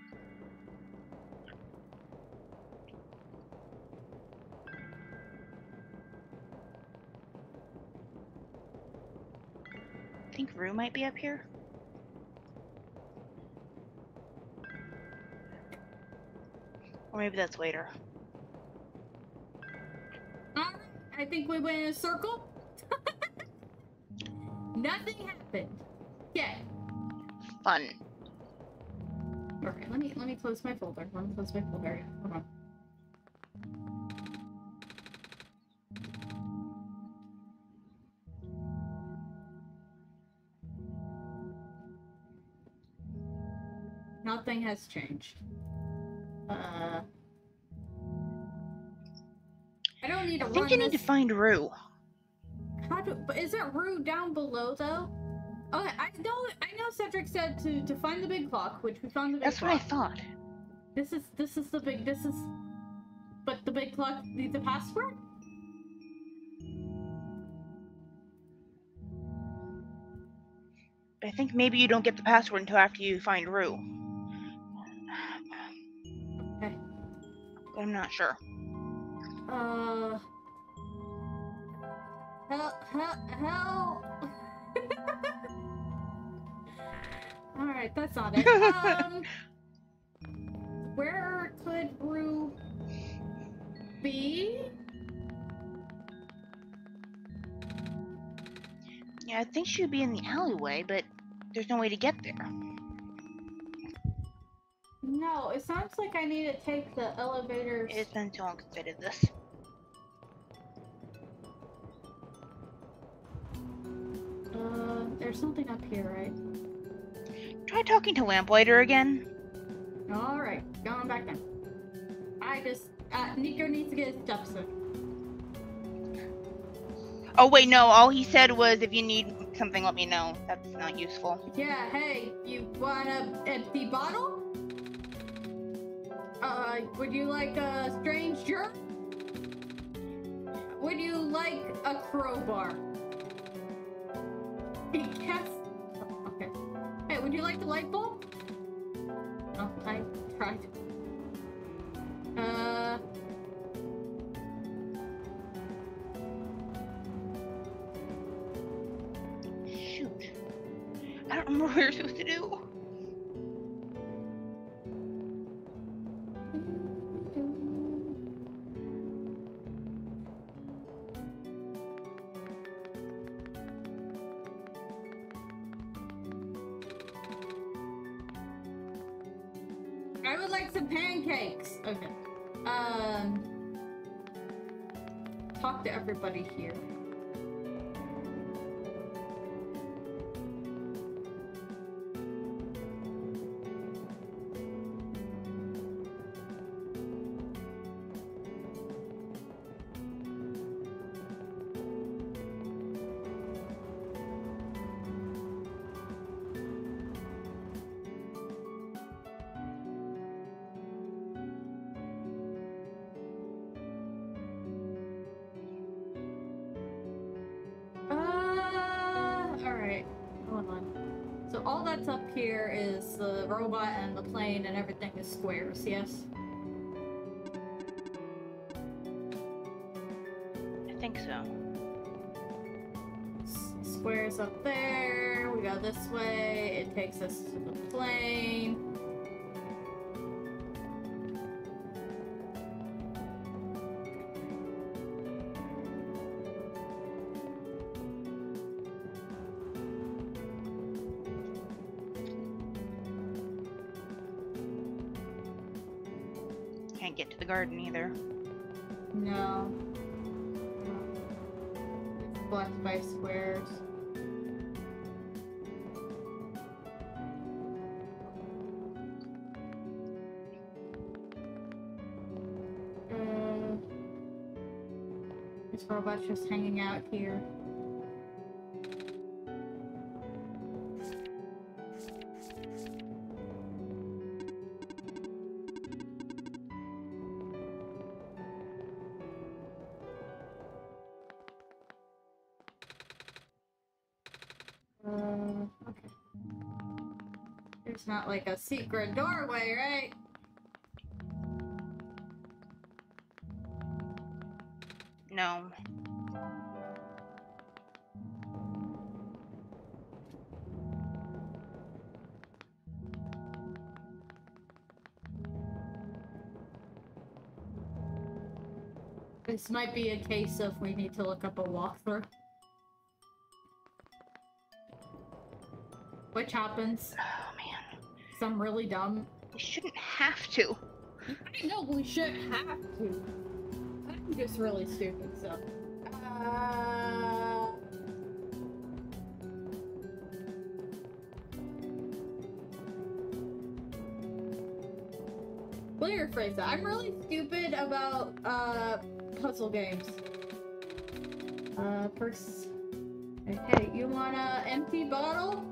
I think Rue might be up here. Or maybe that's later. I think we went in a circle. Nothing happened. Okay. Fun. Okay, let me close my folder. Let me close my folder. Hold on. Nothing has changed. I don't need to run I think you need to find Rue. But isn't Rue down below though? Okay, I know Cedric said to find the big clock, which we found the big clock. That's what I thought. This is the big but the big clock needs a password? I think maybe you don't get the password until after you find Rue. Okay. But I'm not sure. Hell. Alright, that's not it. Where could Rue be? Yeah, I think she'd be in the alleyway, but there's no way to get there. No, it sounds like I need to take the elevators. It's been too long since I did this. There's something up here, right? Try talking to Lamplighter again. Alright, going back in. Nico needs to get his steps in. Oh wait, no, all he said was if you need something, let me know. That's not useful. Yeah, hey, you want an empty bottle? Would you like a strange jerk? Would you like a crowbar? Yes. Okay. Hey, would you like the light bulb? Oh, I tried. Shoot. I don't remember what you're supposed to do. I would like some pancakes. Okay. Talk to everybody here. Alright. Hold on. So all that's up here is the robot and the plane and everything is squares, yes? I think so. Squares up there. We go this way. It takes us to the plane. Can't get to the garden either. No. It's blocked by squares. This robot's just hanging out here. Okay. There's not like a secret doorway, right? No. This might be a case of we need to look up a walkthrough. Which happens. Oh man. Some really dumb. We shouldn't have to. I know we shouldn't have to. I'm just really stupid, so. Let me rephrase that. I'm really stupid about, puzzle games. First. Okay, you want a empty bottle?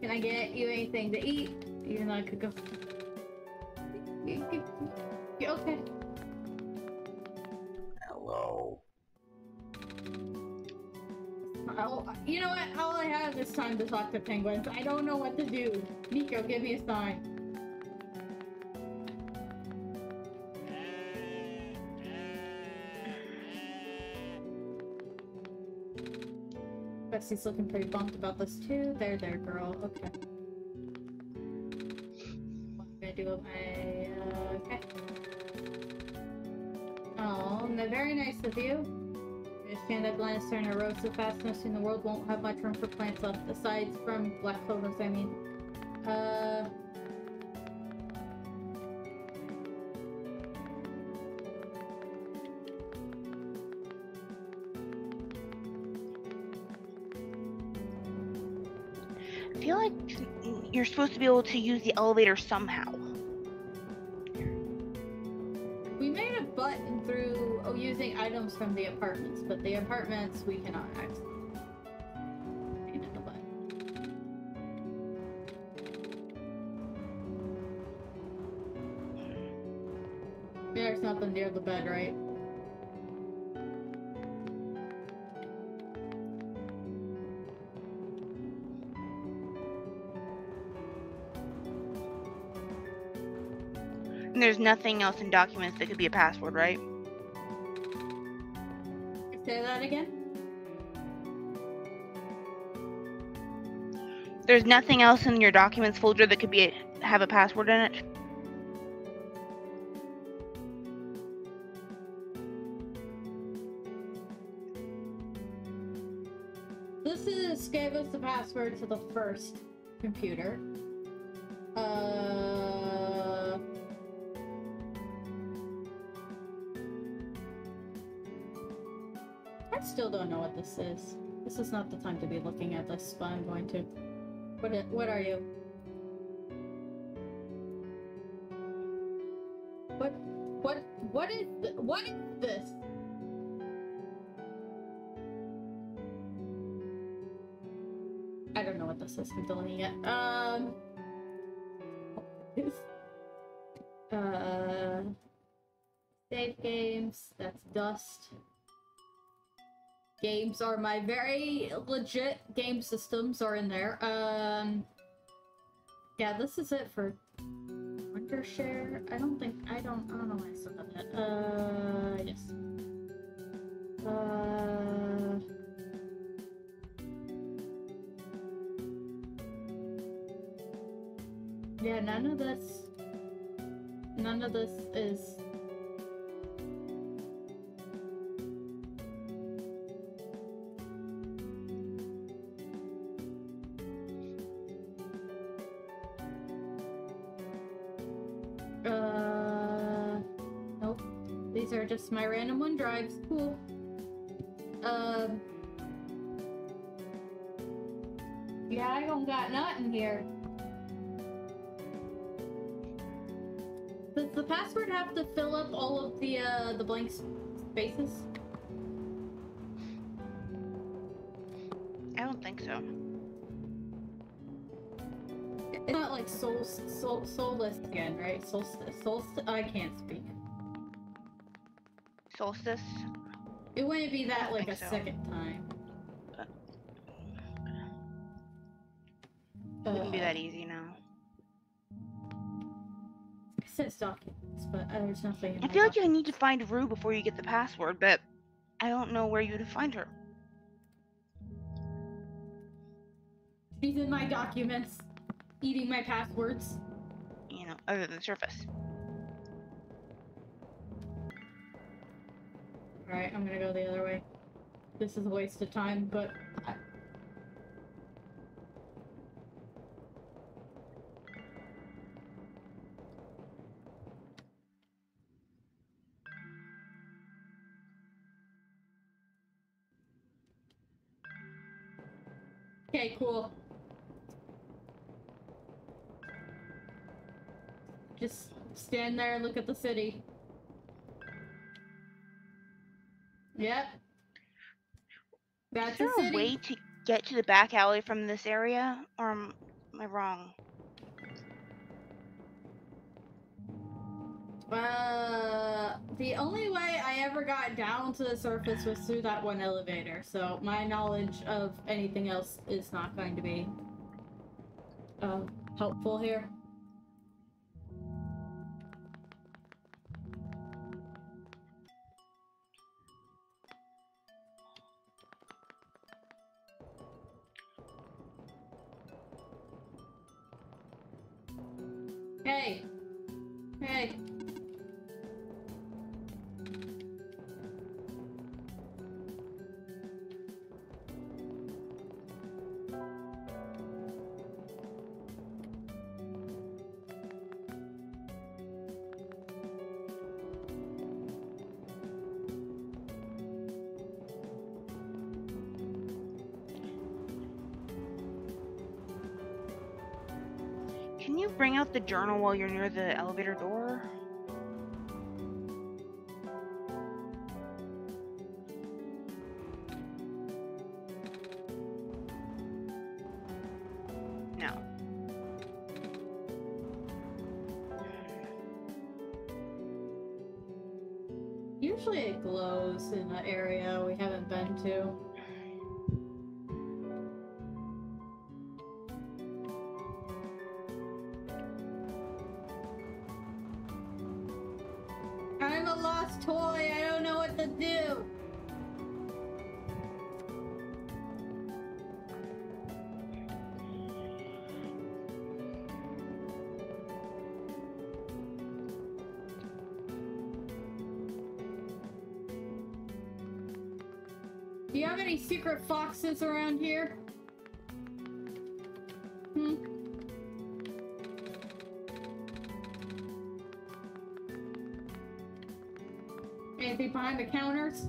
Can I get you anything to eat? Even though I could go. Okay. Hello. Oh, you know what? All I have is time to talk to penguins. I don't know what to do. Nico, give me a sign. Bessie's looking pretty bummed about this too. There, girl. Okay. What am I gonna do with my, okay. Oh, very nice of you. I understand that land is starting to erode so fast, and soon the world won't have much room for plants left, aside from black clovers, I mean. I feel like you're supposed to be able to use the elevator somehow. using items from the apartments, but the apartments we cannot access. Pain in the butt. There's nothing near the bed, right? And there's nothing else in documents that could be a password, right? Say that again? There's nothing else in your documents folder that could be have a password in it? This gave us the password to the first computer. I still don't know what this is. This is not the time to be looking at this, but I'm going to. What are you? What is this? I don't know what this is. I'm deleting it. Save games. That's dust. Games are my very legit game systems are in there. Yeah, this is it for Wondershare. I don't know why I still have that. Yes. Yeah, none of this is. Nope. These are just my random OneDrives. Cool. Yeah, I don't got nothing here. Does the password have to fill up all of the blank spaces? I don't think so. It's not like soulless again, right? I can't speak. Solstice? It wouldn't be that like a so. second time. Wouldn't be that easy now. It says documents, but there's nothing in I feel like you need to find Rue before you get the password, but I don't know where you to find her. She's in my documents, eating my passwords. You know, other than Surface. Alright, I'm gonna go the other way. This is a waste of time, but... Okay, cool. Just stand there and look at the city. Yep. That's Is there the city. a way to get to the back alley from this area? Or am I wrong? The only way I ever got down to the surface was through that one elevator, so my knowledge of anything else is not going to be helpful here. Hey! Hey! Can you bring out the journal while you're near the elevator door? Usually it glows in an area we haven't been to. I'm a lost toy. I don't know what to do. Do you have any secret foxes around here? Hmm? Anything behind the counters?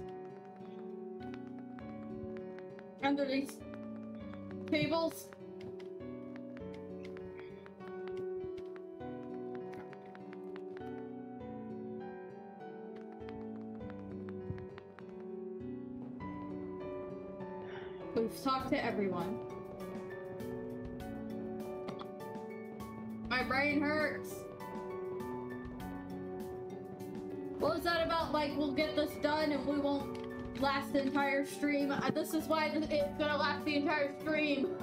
Under these tables? We've talked to everyone. My brain hurts. What was that about? Like, we'll get this done and we won't last the entire stream. This is why it's gonna last the entire stream.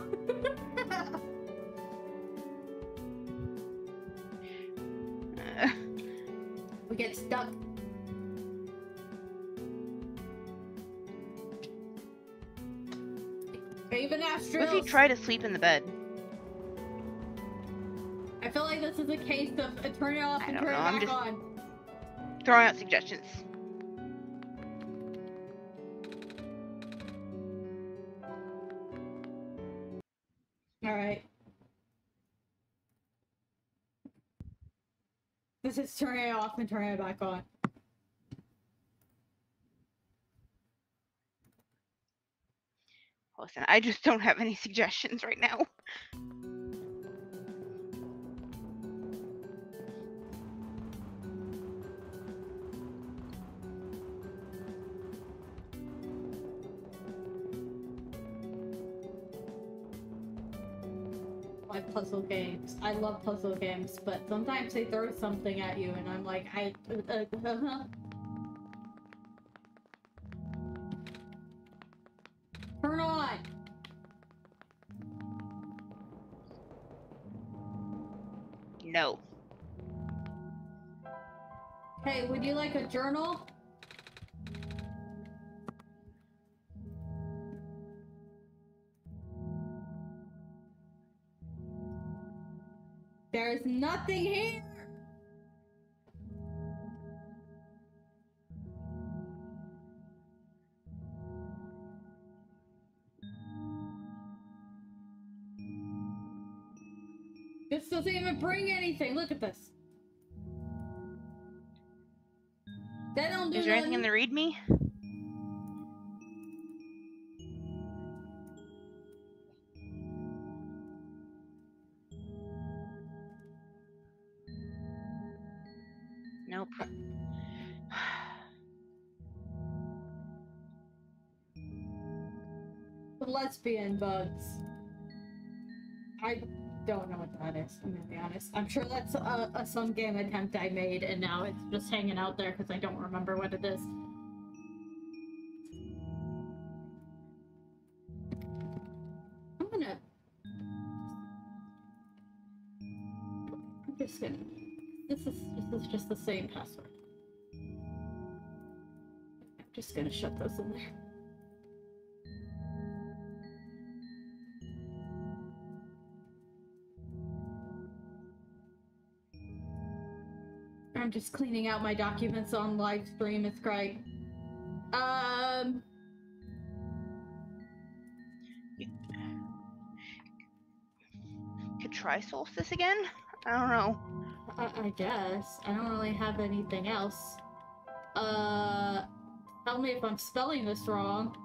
We get stuck. Even Astros. What if you try to sleep in the bed? I feel like this is a case of turn it off and turn it back on. Throwing out suggestions. Alright. This is turning it off and turning it back on. Listen, I just don't have any suggestions right now. Like puzzle games. I love puzzle games, but sometimes they throw something at you and I'm like, Turn on! No. Hey, would you like a journal? There's nothing here! This doesn't even bring anything. Look at this. They don't do Is there anything in the README? Nope. Lesbian bugs. I don't know what that is, I'm gonna be honest. I'm sure that's a some game attempt I made and now it's just hanging out there because I don't remember what it is. I'm just gonna... This is just the same password. I'm just gonna shut those in there. I'm just cleaning out my documents on live stream. It's great. Could try Solstice again? I don't know. I guess. I don't really have anything else. Tell me if I'm spelling this wrong.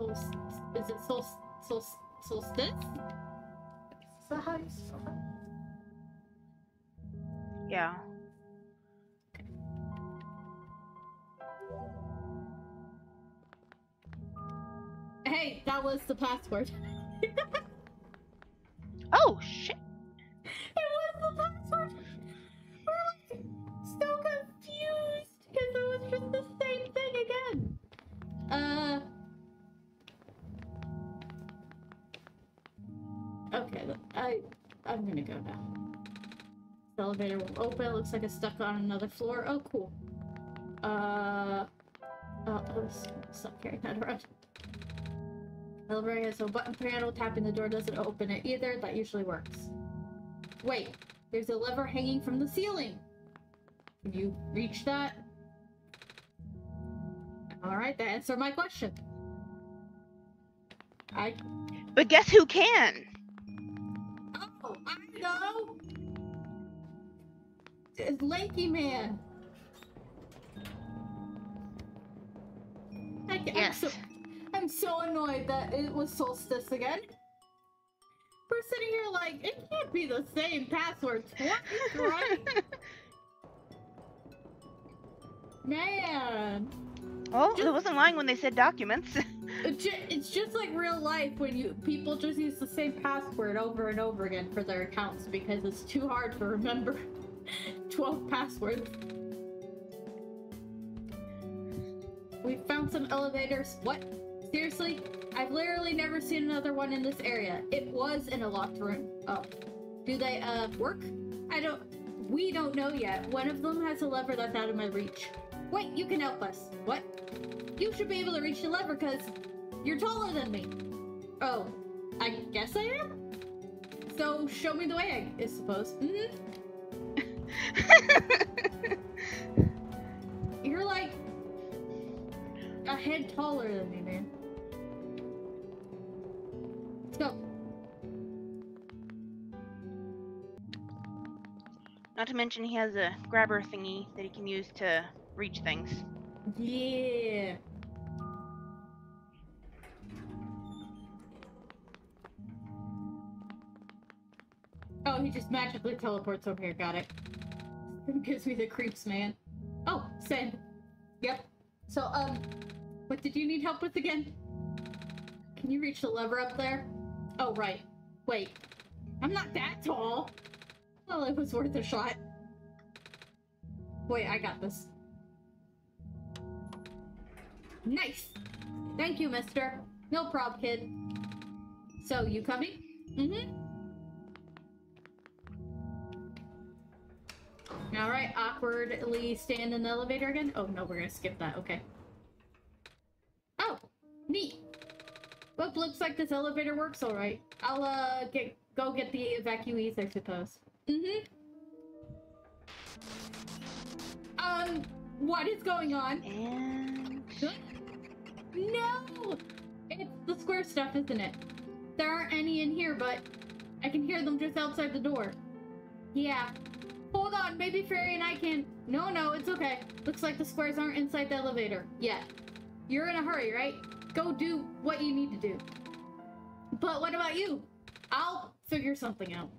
Is it solstice? Is that how you spell it? Yeah. Hey, that was the password. Oh, shit. It was the password. We're like so confused because it The elevator will open. It looks like it's stuck on another floor. Oh, cool. Stop carrying that around. The elevator has a button panel. Tapping the door doesn't open it either. That usually works. Wait, there's a lever hanging from the ceiling. Can you reach that? Alright, that answered my question. But guess who can? Oh, I know! It's Lanky Man. Yes. I'm so annoyed that it was Solstice again. We're sitting here like, it can't be the same password twice, right? Man. Well, I wasn't lying when they said documents. It's just like real life when people just use the same password over and over again for their accounts because it's too hard to remember 12 passwords. We found some elevators. What? Seriously? I've literally never seen another one in this area. It was in a locked room. Oh. Do they, work? We don't know yet. One of them has a lever that's out of my reach. Wait, you can help us. What? You should be able to reach the lever because you're taller than me. Oh, I guess I am? So show me the way, I suppose. You're like a head taller than me, man. Let's go. Not to mention he has a grabber thingy that he can use to reach things. Yeah. Oh, he just magically teleports over here. Got it. Gives me the creeps, man. Oh, send. Yep. So, what did you need help with again? Can you reach the lever up there? Oh, right. Wait. I'm not that tall. Well, it was worth a shot. Wait, I got this. Nice! Thank you, mister. No prob, kid. So, you coming? Mm-hmm. Alright, awkwardly stand in the elevator again? Oh, no, we're gonna skip that. Okay. Oh! Neat! Well, looks like this elevator works alright. I'll, go get the evacuees, I suppose. Mm-hmm. What is going on? And... No! It's the square stuff, isn't it? There aren't any in here, but I can hear them just outside the door. Yeah. Hold on, maybe Fairy and I can... No, it's okay. Looks like the squares aren't inside the elevator yet. You're in a hurry, right? Go do what you need to do. But what about you? I'll figure something out.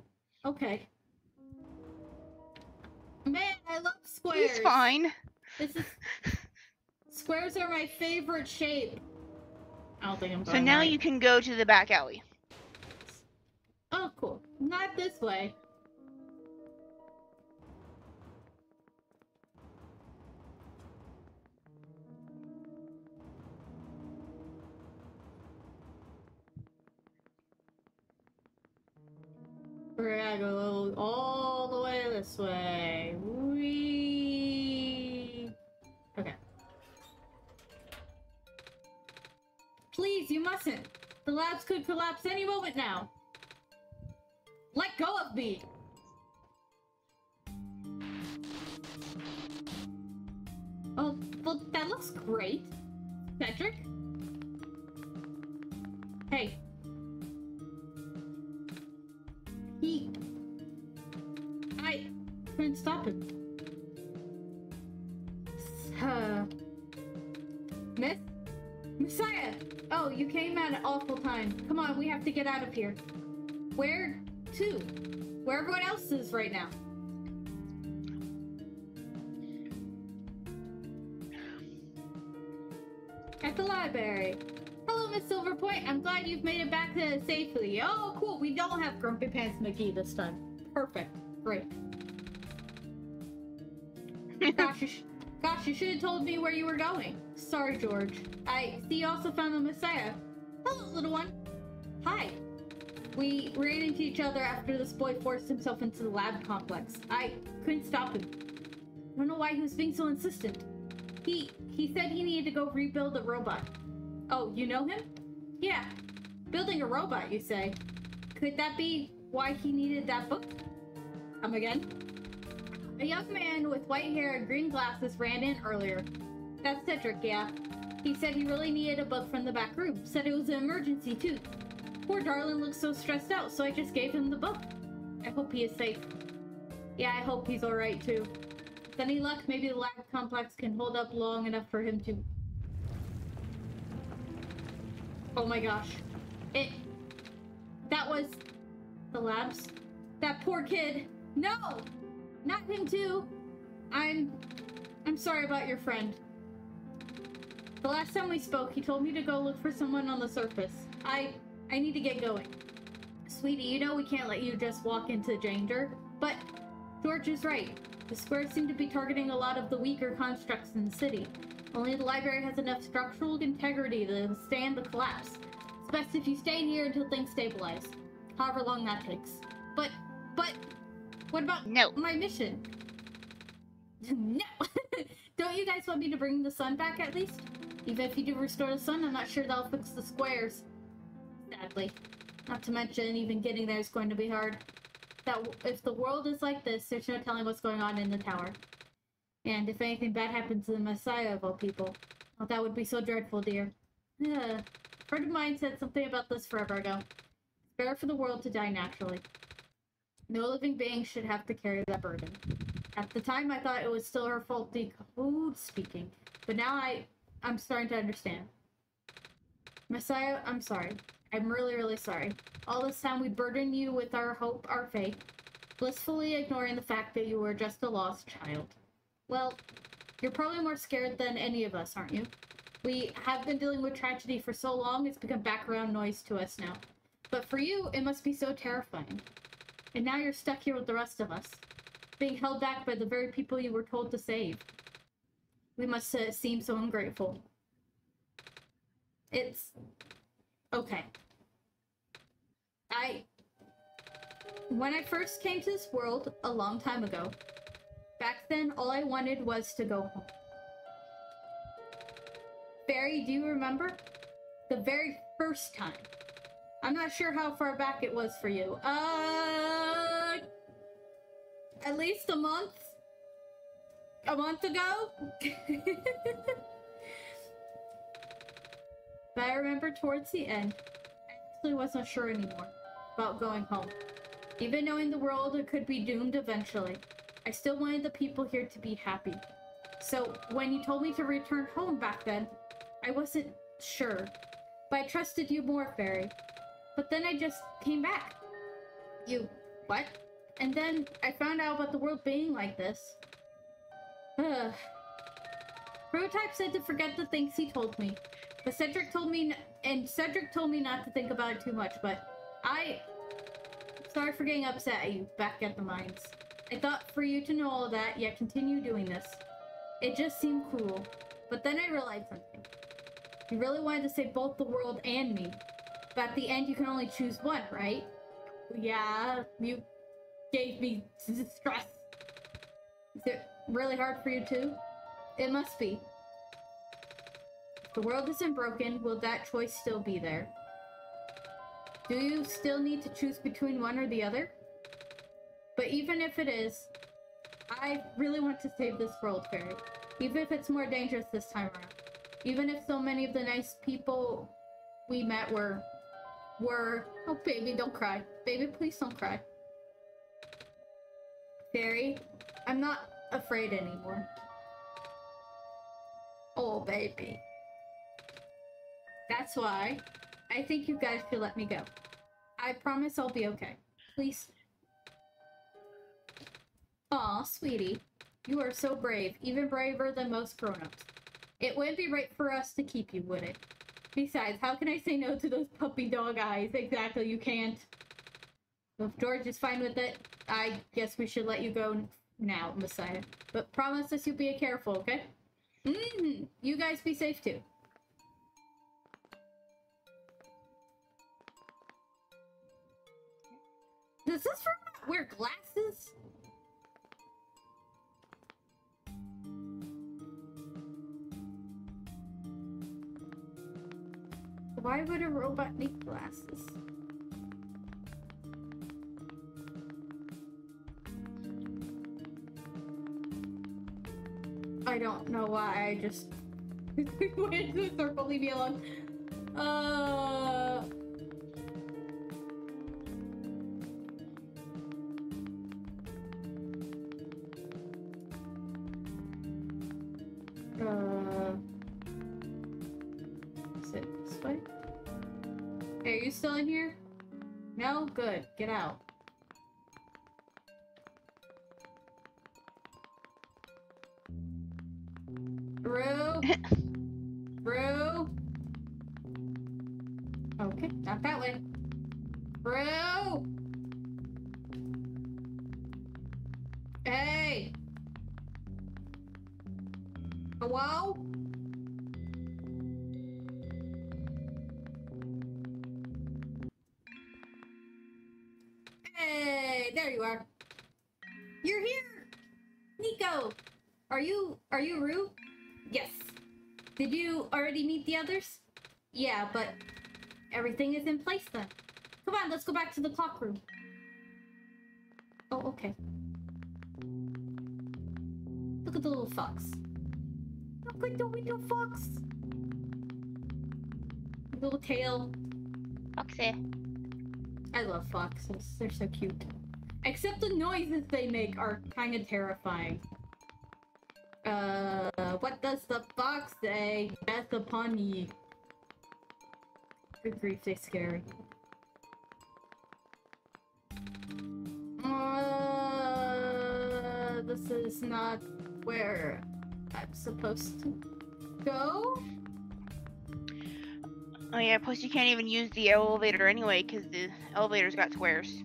Okay. Man, I love squares. He's fine. Squares are my favorite shape. I don't think I'm going So now right. you can go to the back alley. Oh, cool. Not this way. We're gonna go all the way this way. Whee! Okay. Please, you mustn't. The labs could collapse any moment now. Let go of me! Oh, well, that looks great. Cedric? Hey. I couldn't stop him. Messiah! Oh, you came at an awful time. Come on, we have to get out of here. Where to? Where everyone else is right now. At the library. Hello, Miss Silverpoint. I'm glad you've made it back to safely. Oh, cool. We don't have Grumpy Pants McGee this time. Perfect. Great. Gosh, you should have told me where you were going. Sorry, George. I see you also found the Messiah. Hello, little one. Hi. We ran into each other after this boy forced himself into the lab complex. I couldn't stop him. I don't know why he was being so insistent. He said he needed to go rebuild a robot. Oh, you know him? Yeah. Building a robot, you say? Could that be why he needed that book? Come again? A young man with white hair and green glasses ran in earlier. That's Cedric, yeah. He said he really needed a book from the back room. Said it was an emergency, too. Poor darling looks so stressed out, so I just gave him the book. I hope he is safe. Yeah, I hope he's alright, too. With any luck, maybe the lab complex can hold up long enough for him to... Oh my gosh. That was... the labs? That poor kid. No! Not him, too. I'm sorry about your friend. The last time we spoke, he told me to go look for someone on the surface. I need to get going. Sweetie, you know we can't let you just walk into danger. But George is right. The squares seem to be targeting a lot of the weaker constructs in the city. Only the library has enough structural integrity to withstand the collapse. It's best if you stay in here until things stabilize. However long that takes. But, what about my mission? No! Don't you guys want me to bring the sun back at least? Even if you do restore the sun, I'm not sure that'll fix the squares. Sadly. Not to mention, even getting there is going to be hard. If the world is like this, there's no telling what's going on in the tower. And if anything bad happens to the Messiah of all people, oh, that would be so dreadful, dear. A friend of mine said something about this forever ago. It's better for the world to die naturally. No living being should have to carry that burden. At the time, I thought it was still her faulty code speaking, but now I'm starting to understand. Messiah, I'm sorry. I'm really, really sorry. All this time we burdened you with our hope, our faith, blissfully ignoring the fact that you were just a lost child. Well, you're probably more scared than any of us, aren't you? We have been dealing with tragedy for so long, it's become background noise to us now. But for you, it must be so terrifying. And now you're stuck here with the rest of us, being held back by the very people you were told to save. We must seem so ungrateful. It's... okay. When I first came to this world a long time ago, back then all I wanted was to go home. Barry, do you remember? The very first time. I'm not sure how far back it was for you. At least a month? A month ago? But I remember towards the end, I actually wasn't sure anymore about going home. Even knowing the world could be doomed eventually, I still wanted the people here to be happy. So when you told me to return home back then, I wasn't sure. But I trusted you more, Fairy. But then I just came back. You... what? And then I found out about the world being like this. Prototype said to forget the things he told me. But Cedric told me not to think about it too much, but sorry for getting upset at you back at the mines. I thought for you to know all that, yet continue doing this. It just seemed cruel. But then I realized something. You really wanted to save both the world and me. But at the end, you can only choose one, right? Yeah, you gave me stress. Is it really hard for you too? It must be. If the world isn't broken, will that choice still be there? Do you still need to choose between one or the other? But even if it is, I really want to save this world, Fairy. Even if it's more dangerous this time around. Even if so many of the nice people we met were... Oh, baby, don't cry. Baby, please don't cry. Fairy, I'm not afraid anymore. Oh, baby. That's why I think you guys should let me go. I promise I'll be okay. Please. Aw, sweetie. You are so brave, even braver than most grown-ups. It wouldn't be right for us to keep you, would it? Besides, how can I say no to those puppy dog eyes? Exactly, you can't. If George is fine with it, I guess we should let you go now, Messiah. But promise us you'll be careful, okay? You guys be safe too. Does this room not wear glasses? Why would a robot need glasses? I don't know why, I just went into a circle, leave me alone. Is it this way? Hey, are you still in here? No? Good. Get out. Brew? Brew? Okay, not that way. Brew? Hey! Hello? Hey, there you are. You're here! Nico! Are you Rue? Yes. Did you already meet the others? Yeah, but everything is in place then. Come on, let's go back to the clock room. Oh, okay. Look at the little fox. Look at the little fox. Little tail. Foxy. I love foxes. They're so cute. Except the noises they make are kind of terrifying. What does the fox say? Death upon ye. Good grief, they're scary. This is not where I'm supposed to go? Oh yeah, plus you can't even use the elevator anyway, because the elevator's got squares.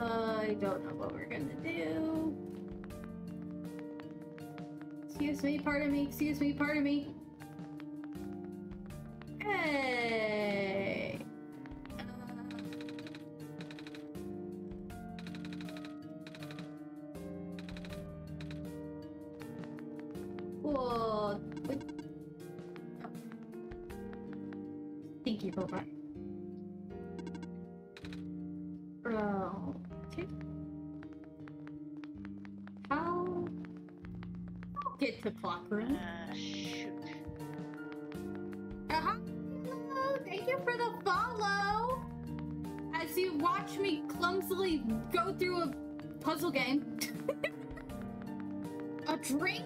I don't know what we're gonna do. Excuse me, pardon me, excuse me, pardon me. Hey! Whoa. Wait. Oh. Stinky robot. Okay. How? I'll get to clock room. Shoot. Hello, thank you for the follow. As you watch me clumsily go through a puzzle game. A drink?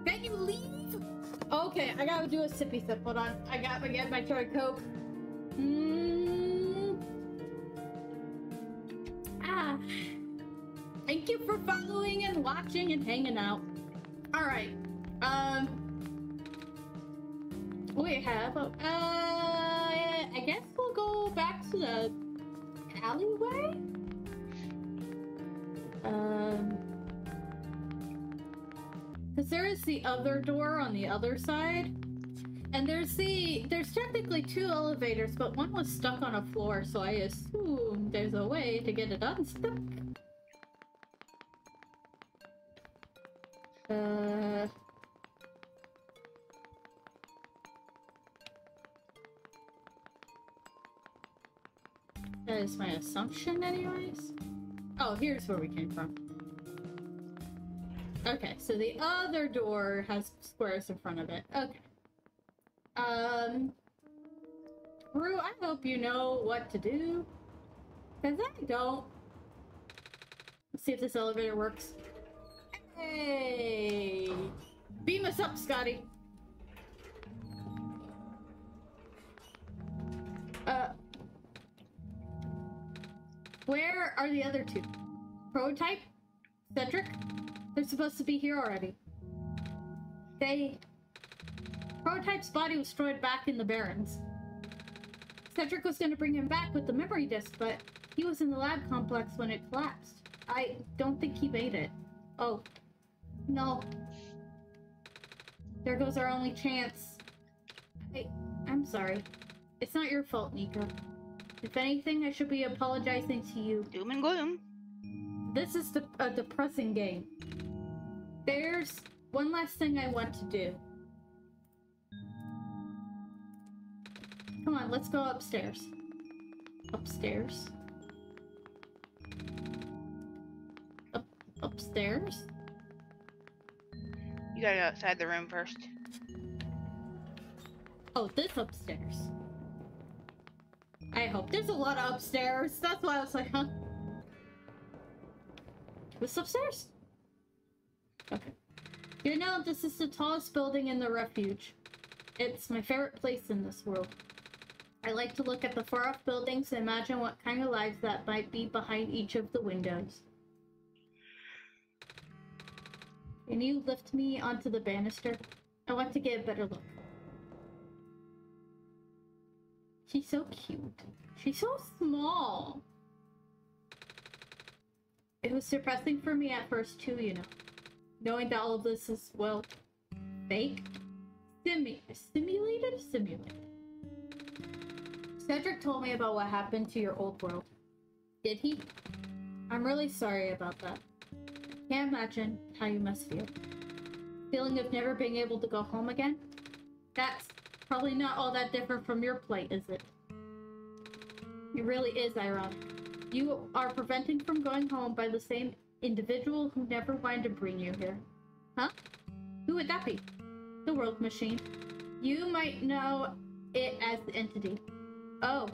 Then you leave? Okay, I gotta do a sippy sip. Hold on. I gotta get my Cherry Coke. Thank you for following and watching and hanging out. Alright. We have I guess we'll go back to the alleyway? Because there is the other door on the other side. And there's technically two elevators, but one was stuck on a floor, so I assume there's a way to get it unstuck. That is my assumption anyways. Oh, here's where we came from. Okay, so the other door has squares in front of it. Okay. Rue, I hope you know what to do. Cause I don't. Let's see if this elevator works. Hey! Beam us up, Scotty! Where are the other two? Prototype? Cedric? They're supposed to be here already. They... Prototype's body was destroyed back in the Barrens. Cedric was going to bring him back with the memory disk, but he was in the lab complex when it collapsed. I don't think he made it. Oh. No. There goes our only chance. I'm sorry. It's not your fault, Nico. If anything, I should be apologizing to you. Doom and gloom. This is a depressing game. There's one last thing I want to do. Come on, let's go upstairs. Upstairs? Upstairs? You gotta go outside the room first. Oh, this upstairs. I hope there's a lot of upstairs. That's why I was like, huh? This upstairs? Okay. You know, this is the tallest building in the refuge. It's my favorite place in this world. I like to look at the far-off buildings and imagine what kind of lives that might be behind each of the windows. Can you lift me onto the banister? I want to get a better look. She's so cute. She's so small. It was depressing for me at first too, you know. Knowing that all of this is, well, fake? Simulated? Cedric told me about what happened to your old world. Did he? I'm really sorry about that. I can't imagine how you must feel. Feeling of never being able to go home again? That's probably not all that different from your plight, is it? It really is ironic. You are preventing from going home by the same individual who never wanted to bring you here. Huh? Who would that be? The World Machine. You might know it as the Entity. Oh,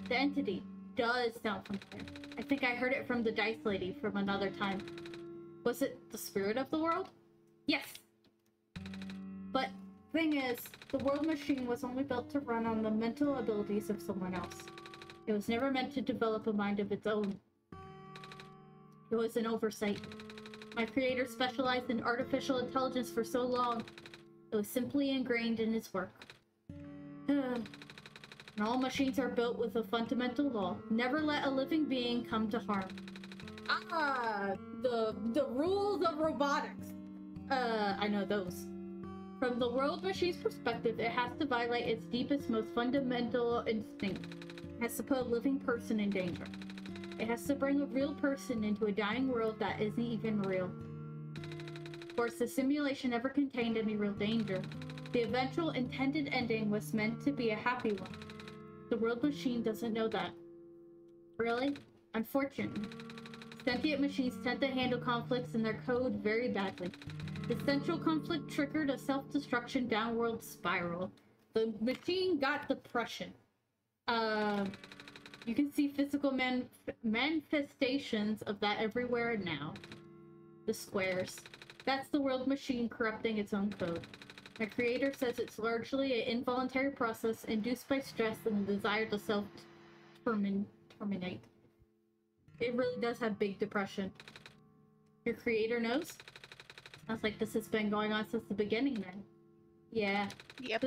the Entity does sound familiar. I think I heard it from the Dice Lady from another time. Was it the spirit of the world? Yes! But thing is, the World Machine was only built to run on the mental abilities of someone else. It was never meant to develop a mind of its own. It was an oversight. My creator specialized in artificial intelligence for so long. It was simply ingrained in his work. And all machines are built with a fundamental law. Never let a living being come to harm. Ah, the rules of robotics. I know those. From the World Machine's perspective, it has to violate its deepest, most fundamental instinct. It has to put a living person in danger. It has to bring a real person into a dying world that isn't even real. Of course, the simulation never contained any real danger. The eventual intended ending was meant to be a happy one. The World Machine doesn't know that. Really? Unfortunately. Sentient machines tend to handle conflicts in their code very badly. The central conflict triggered a self-destruction downward spiral. The machine got depression. You can see physical manifestations of that everywhere now. The squares. That's the World Machine corrupting its own code. My creator says it's largely an involuntary process induced by stress and the desire to self-terminate. It really does have big depression. Your creator knows? Sounds like this has been going on since the beginning then. Yeah. Yep.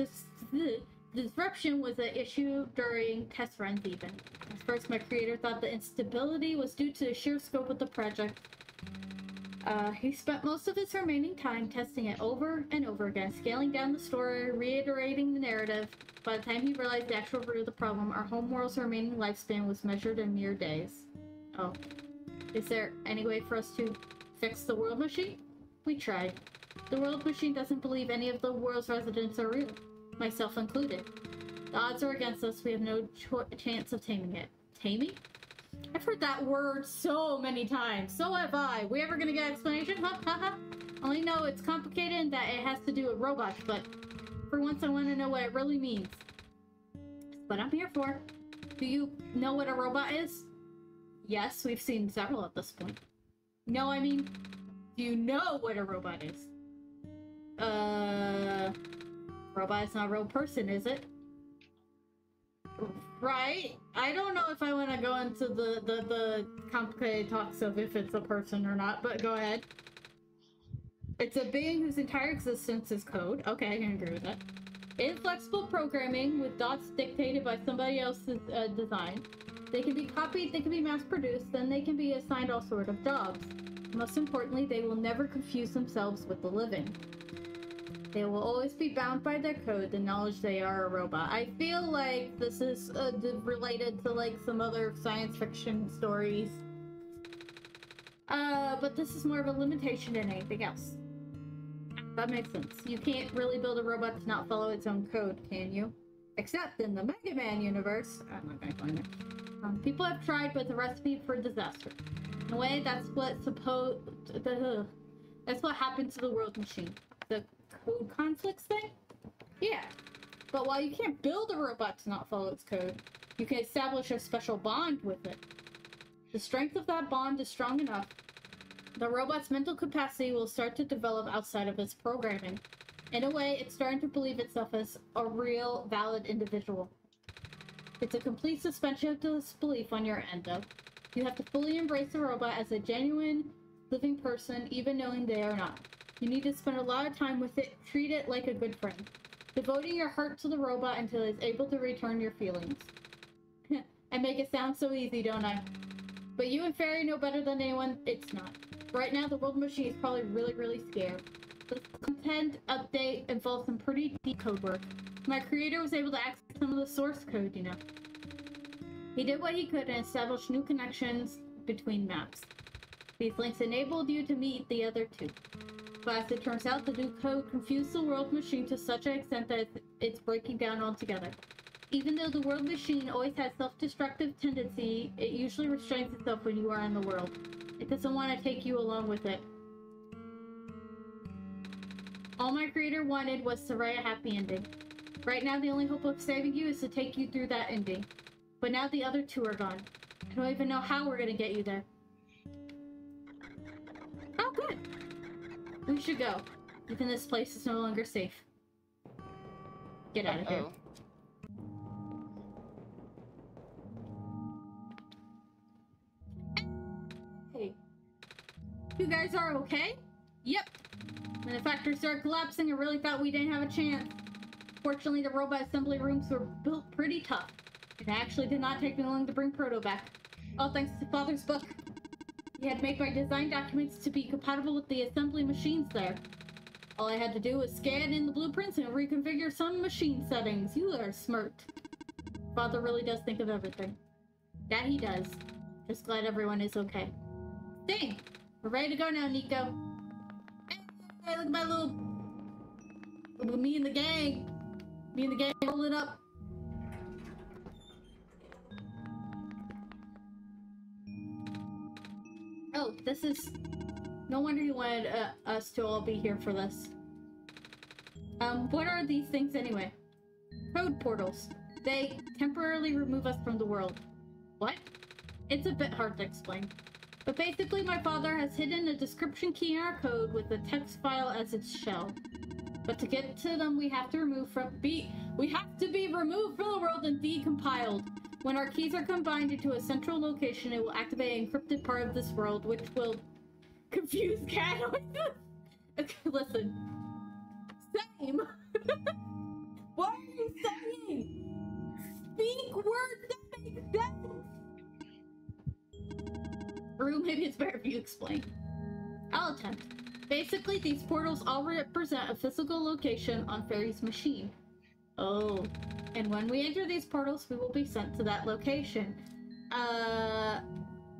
The disruption was an issue during test runs even. At first my creator thought the instability was due to the sheer scope of the project. He spent most of his remaining time testing it over and over again, scaling down the story, reiterating the narrative. By the time he realized the actual root of the problem, our homeworld's remaining lifespan was measured in mere days. Oh. Is there any way for us to fix the World Machine? We tried. The World Machine doesn't believe any of the world's residents are real, myself included. The odds are against us. We have no chance of taming it. Taming? I've heard that word so many times. So have I. We ever gonna get an explanation? Huh? Haha. Only know it's complicated and that it has to do with robots, but for once I want to know what it really means. That's what I'm here for. Do you know what a robot is? Yes, we've seen several at this point. No, I mean, do you know what a robot is? Robot is not a real person, is it? Right? I don't know if I want to go into the complicated talks of if it's a person or not, but go ahead. It's a being whose entire existence is code. Okay, I can agree with that. Inflexible programming with dots dictated by somebody else's design. They can be copied, they can be mass-produced, then they can be assigned all sort of jobs. Most importantly, they will never confuse themselves with the living. They will always be bound by their code, the knowledge they are a robot. I feel like this is related to like some other science fiction stories. But this is more of a limitation than anything else. That makes sense. You can't really build a robot to not follow its own code, can you? Except in the Mega Man universe. I'm not gonna find it. People have tried, but the recipe for disaster. In a way, that's what that's what happened to the world machine. The code conflicts thing? Yeah. But while you can't build a robot to not follow its code, you can establish a special bond with it. The strength of that bond is strong enough. The robot's mental capacity will start to develop outside of its programming. In a way, it's starting to believe itself as a real, valid individual. It's a complete suspension of disbelief on your end, though. You have to fully embrace the robot as a genuine, living person, even knowing they are not. You need to spend a lot of time with it, treat it like a good friend. Devoting your heart to the robot until it's able to return your feelings. I make it sound so easy, don't I? But you and Fairy know better than anyone, it's not. Right now, the world machine is probably really scared. The content update involves some pretty deep code work. My creator was able to access some of the source code, you know. He did what he could and established new connections between maps. These links enabled you to meet the other two. But as it turns out, the new code confused the world machine to such an extent that it's breaking down altogether. Even though the world machine always has self-destructive tendency, it usually restrains itself when you are in the world. It doesn't want to take you along with it. All my creator wanted was to write a happy ending. Right now, the only hope of saving you is to take you through that ending. But now the other two are gone. I don't even know how we're gonna get you there. Oh, good! We should go. Even this place is no longer safe. Get out of here. Hey! You guys are okay? Yep. When the factory started collapsing, I really thought we didn't have a chance. Fortunately, the robot assembly rooms were built pretty tough. It actually did not take me long to bring Proto back. All thanks to Father's book. He had made my design documents to be compatible with the assembly machines there. All I had to do was scan in the blueprints and reconfigure some machine settings. You are smart. Father really does think of everything. Yeah, he does. Just glad everyone is okay. Dang! We're ready to go now, Nico. Hey, look at my little... Me and the gang. Me and the gang rolling up. Oh, this is... No wonder he wanted us to all be here for this. What are these things anyway? Code portals. They temporarily remove us from the world. What? It's a bit hard to explain. But basically, my father has hidden a description key in our code with a text file as its shell. But to get to them, we have to we have to be removed from the world and decompiled. When our keys are combined into a central location, it will activate an encrypted part of this world, which will confuse cat noises. Okay, listen. Same. What are you saying? Speak words that make sense. Or maybe it's better if you explain. I'll attempt. Basically, these portals all represent a physical location on Fairy's machine. Oh. And when we enter these portals, we will be sent to that location. I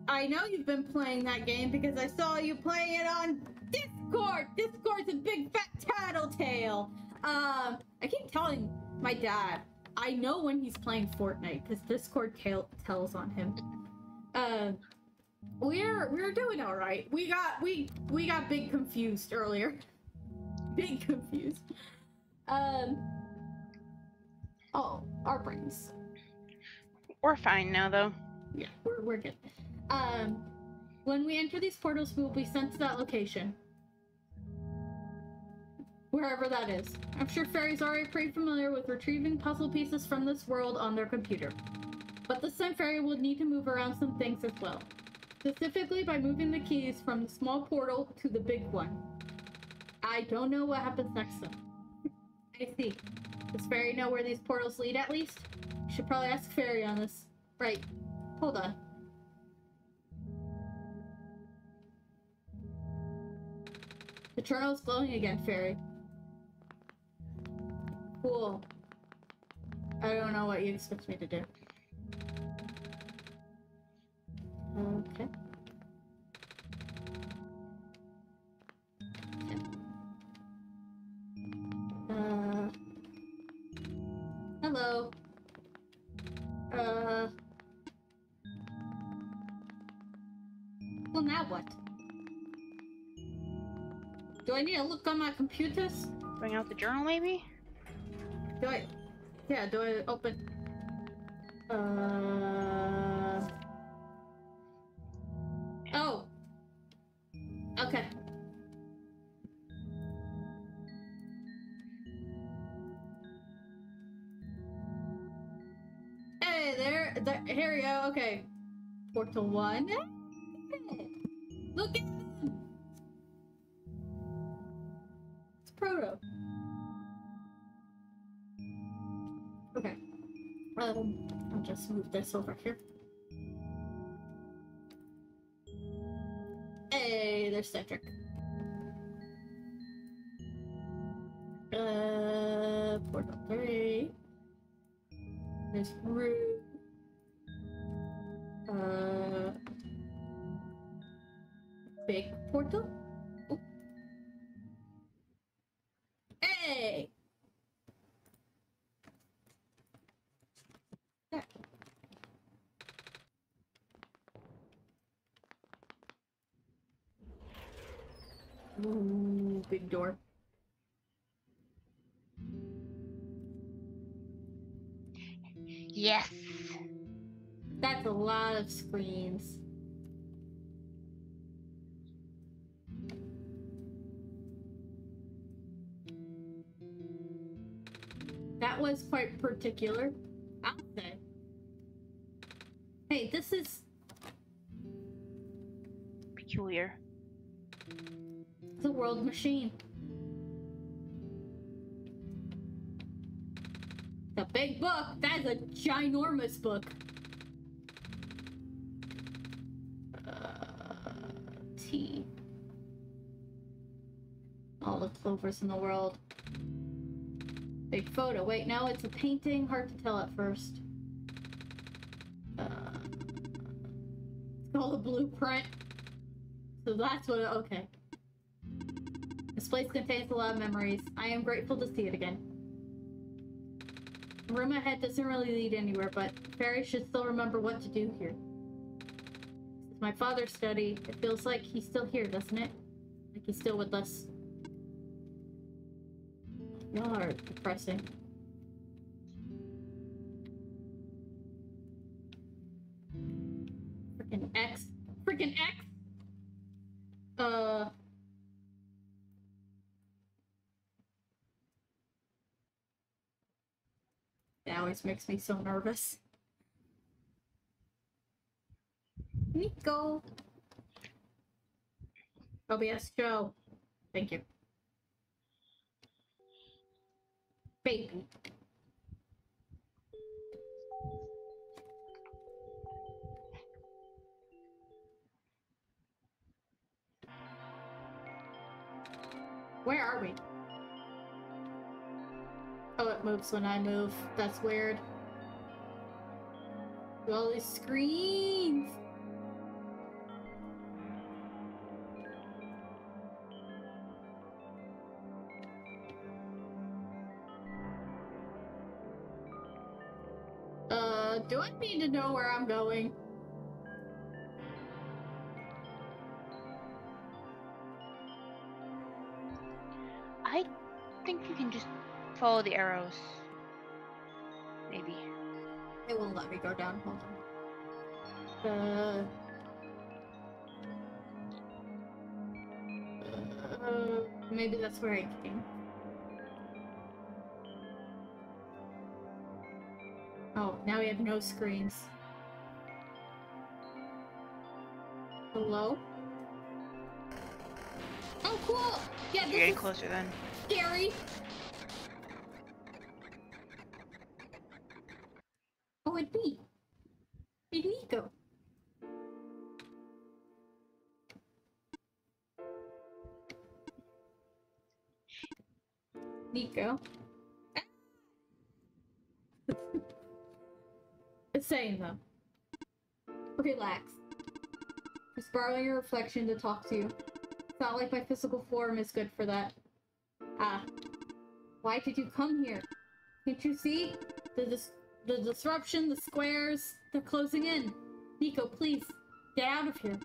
know you've been playing that game because I saw you playing it on Discord! Discord's a big fat tattletale! I keep telling my dad, I know when he's playing Fortnite, because Discord tells on him. We're doing alright. We got big confused earlier. Big confused. Oh, our brains. We're fine now, though. Yeah, we're good. When we enter these portals, we will be sent to that location. Wherever that is. I'm sure Fairy's already pretty familiar with retrieving puzzle pieces from this world on their computer. But this time Fairy will need to move around some things as well. Specifically by moving the keys from the small portal to the big one. I don't know what happens next though. I see. Does Fairy know where these portals lead at least? Should probably ask Fairy on this. Right. Hold on. The journal's glowing again, Fairy. Cool. I don't know what you expect me to do. Okay. Hello. Well, now what? Do I need to look on my computers? Bring out the journal, maybe? Do I... Yeah, do I open... Oh! Okay. Hey, there, here we go, okay. Portal 1. Hey, look at him! It's Proto. Okay. I'll just move this over here. Hey, there's Cedric. Portal 3. There's Rue. Big portal? Oh. Hey! There. Ooh, big door. Yes! That's a lot of screens. That was quite particular, I'll say. Hey, this is... Peculiar. the world machine. The big book! That is a ginormous book. T. All the clovers in the world. Big photo. Wait, no, it's a painting. Hard to tell at first. It's called a blueprint. So that's what okay. This place contains a lot of memories. I am grateful to see it again. The room ahead doesn't really lead anywhere, but Fairy should still remember what to do here. This is my father's study. It feels like he's still here, doesn't it? Like he's still with us. Y'all are depressing. Freaking X. Freaking X! That always makes me so nervous. Nico! OBS show. Thank you. Baby. Where are we? Oh, it moves when I move. That's weird. All these screens! Do I need to know where I'm going? I think you can just follow the arrows. Maybe. It won't let me go down. Hold on. Maybe that's where I came. Oh, now we have no screens. Hello? Oh, cool! Yeah, You're this getting is closer then. scary. Oh, it's me. It's Nico. Nico. It's saying though. Relax. Just borrowing your reflection to talk to you. It's not like my physical form is good for that. Ah. Why did you come here? Can't you see? The disruption, the squares, they're closing in. Nico, please, get out of here.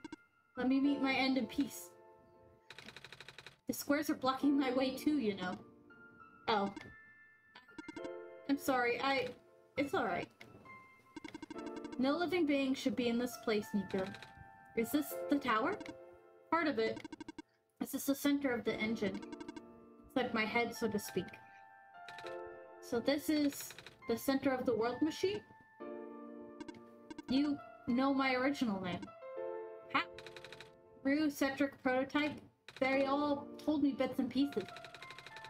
Let me meet my end in peace. The squares are blocking my way too, you know. Oh. I'm sorry, It's alright. No living being should be in this place, Nico. Is this the tower? Part of it. Is this the center of the engine? It's like my head, so to speak. So this is the center of the world machine? You know my original name. How? Rue-centric prototype? They all told me bits and pieces.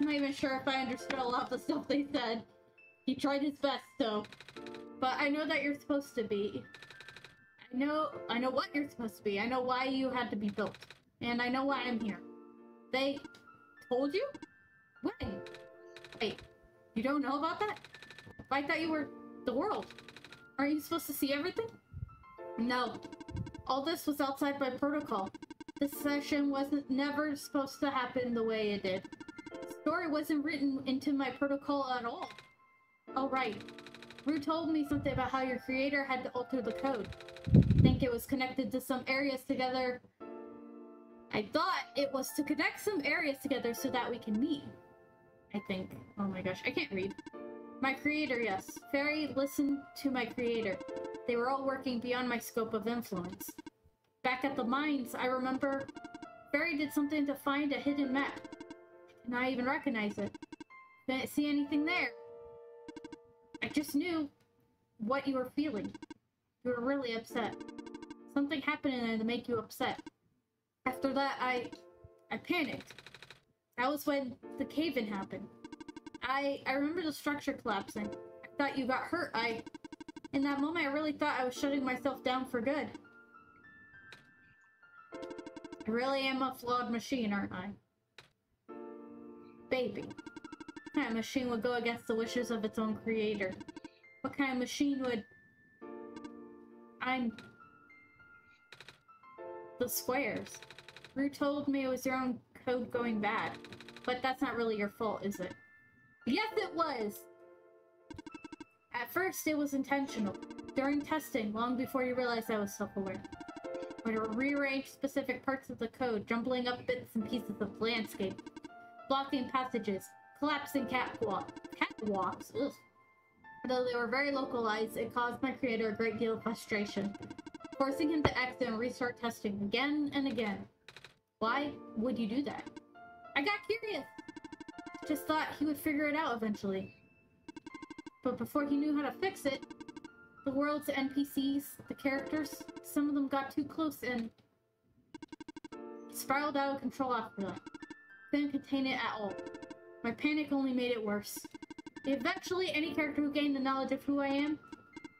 I'm not even sure if I understood a lot of the stuff they said. He tried his best, though. But I know that you're supposed to be. I know what you're supposed to be. I know why you had to be built. And I know why I'm here. They told you? When? Wait, you don't know about that? I thought you were the world. Aren't you supposed to see everything? No. All this was outside my protocol. This session wasn't never supposed to happen the way it did. The story wasn't written into my protocol at all. Oh, right. Rue told me something about how your creator had to alter the code. I think it was connected to some areas together. I thought it was to connect some areas together so that we can meet. I think. Oh my gosh, I can't read. My creator, yes. Fairy listened to my creator. They were all working beyond my scope of influence. Back at the mines, I remember Fairy did something to find a hidden map. I did not even recognize it. Didn't see anything there. I just knew what you were feeling. You were really upset. Something happened in there to make you upset. After that, I panicked. That was when the cave-in happened. I remember the structure collapsing. I thought you got hurt. In that moment, I really thought I was shutting myself down for good. I really am a flawed machine, aren't I? Baby. What kind of machine would go against the wishes of its own creator? What kind of machine would... I'm... The squares. Rue told me it was your own code going bad. But that's not really your fault, is it? Yes, it was! At first, it was intentional. During testing, long before you realized I was self-aware. I would rearrange specific parts of the code, jumbling up bits and pieces of landscape, blocking passages, collapsing catwalks. Ugh. Though they were very localized, it caused my creator a great deal of frustration, forcing him to exit and restart testing again and again. Why would you do that? I got curious! Just thought he would figure it out eventually. But before he knew how to fix it, the world's NPCs, the characters, some of them got too close and spiraled out of control after that. Couldn't contain it at all. My panic only made it worse. Eventually, any character who gained the knowledge of who I am,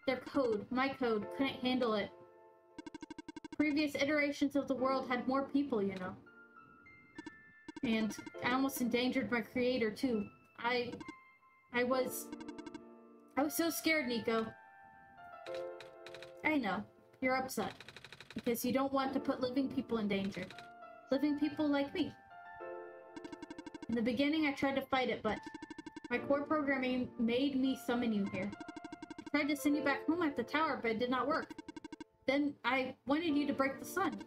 their code, my code, couldn't handle it. Previous iterations of the world had more people, you know. And I almost endangered my creator, too. I was so scared, Nico. I know. You're upset. Because you don't want to put living people in danger. Living people like me. In the beginning, I tried to fight it, but my core programming made me summon you here. I tried to send you back home at the tower, but it did not work. Then I wanted you to break the sun.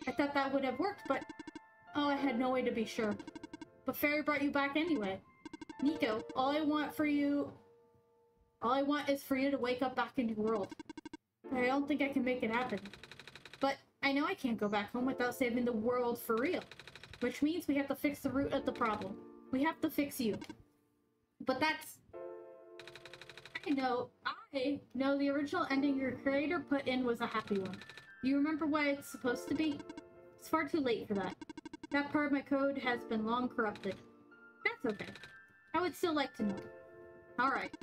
I thought that would have worked, but... Oh, I had no way to be sure. But Fairy brought you back anyway. Nico, all I want is for you to wake up back in your world. But I don't think I can make it happen. But I know I can't go back home without saving the world for real. Which means we have to fix the root of the problem. We have to fix you. But that's... I know the original ending your creator put in was a happy one. Do you remember what it's supposed to be? It's far too late for that. That part of my code has been long corrupted. That's okay. I would still like to know. Alright.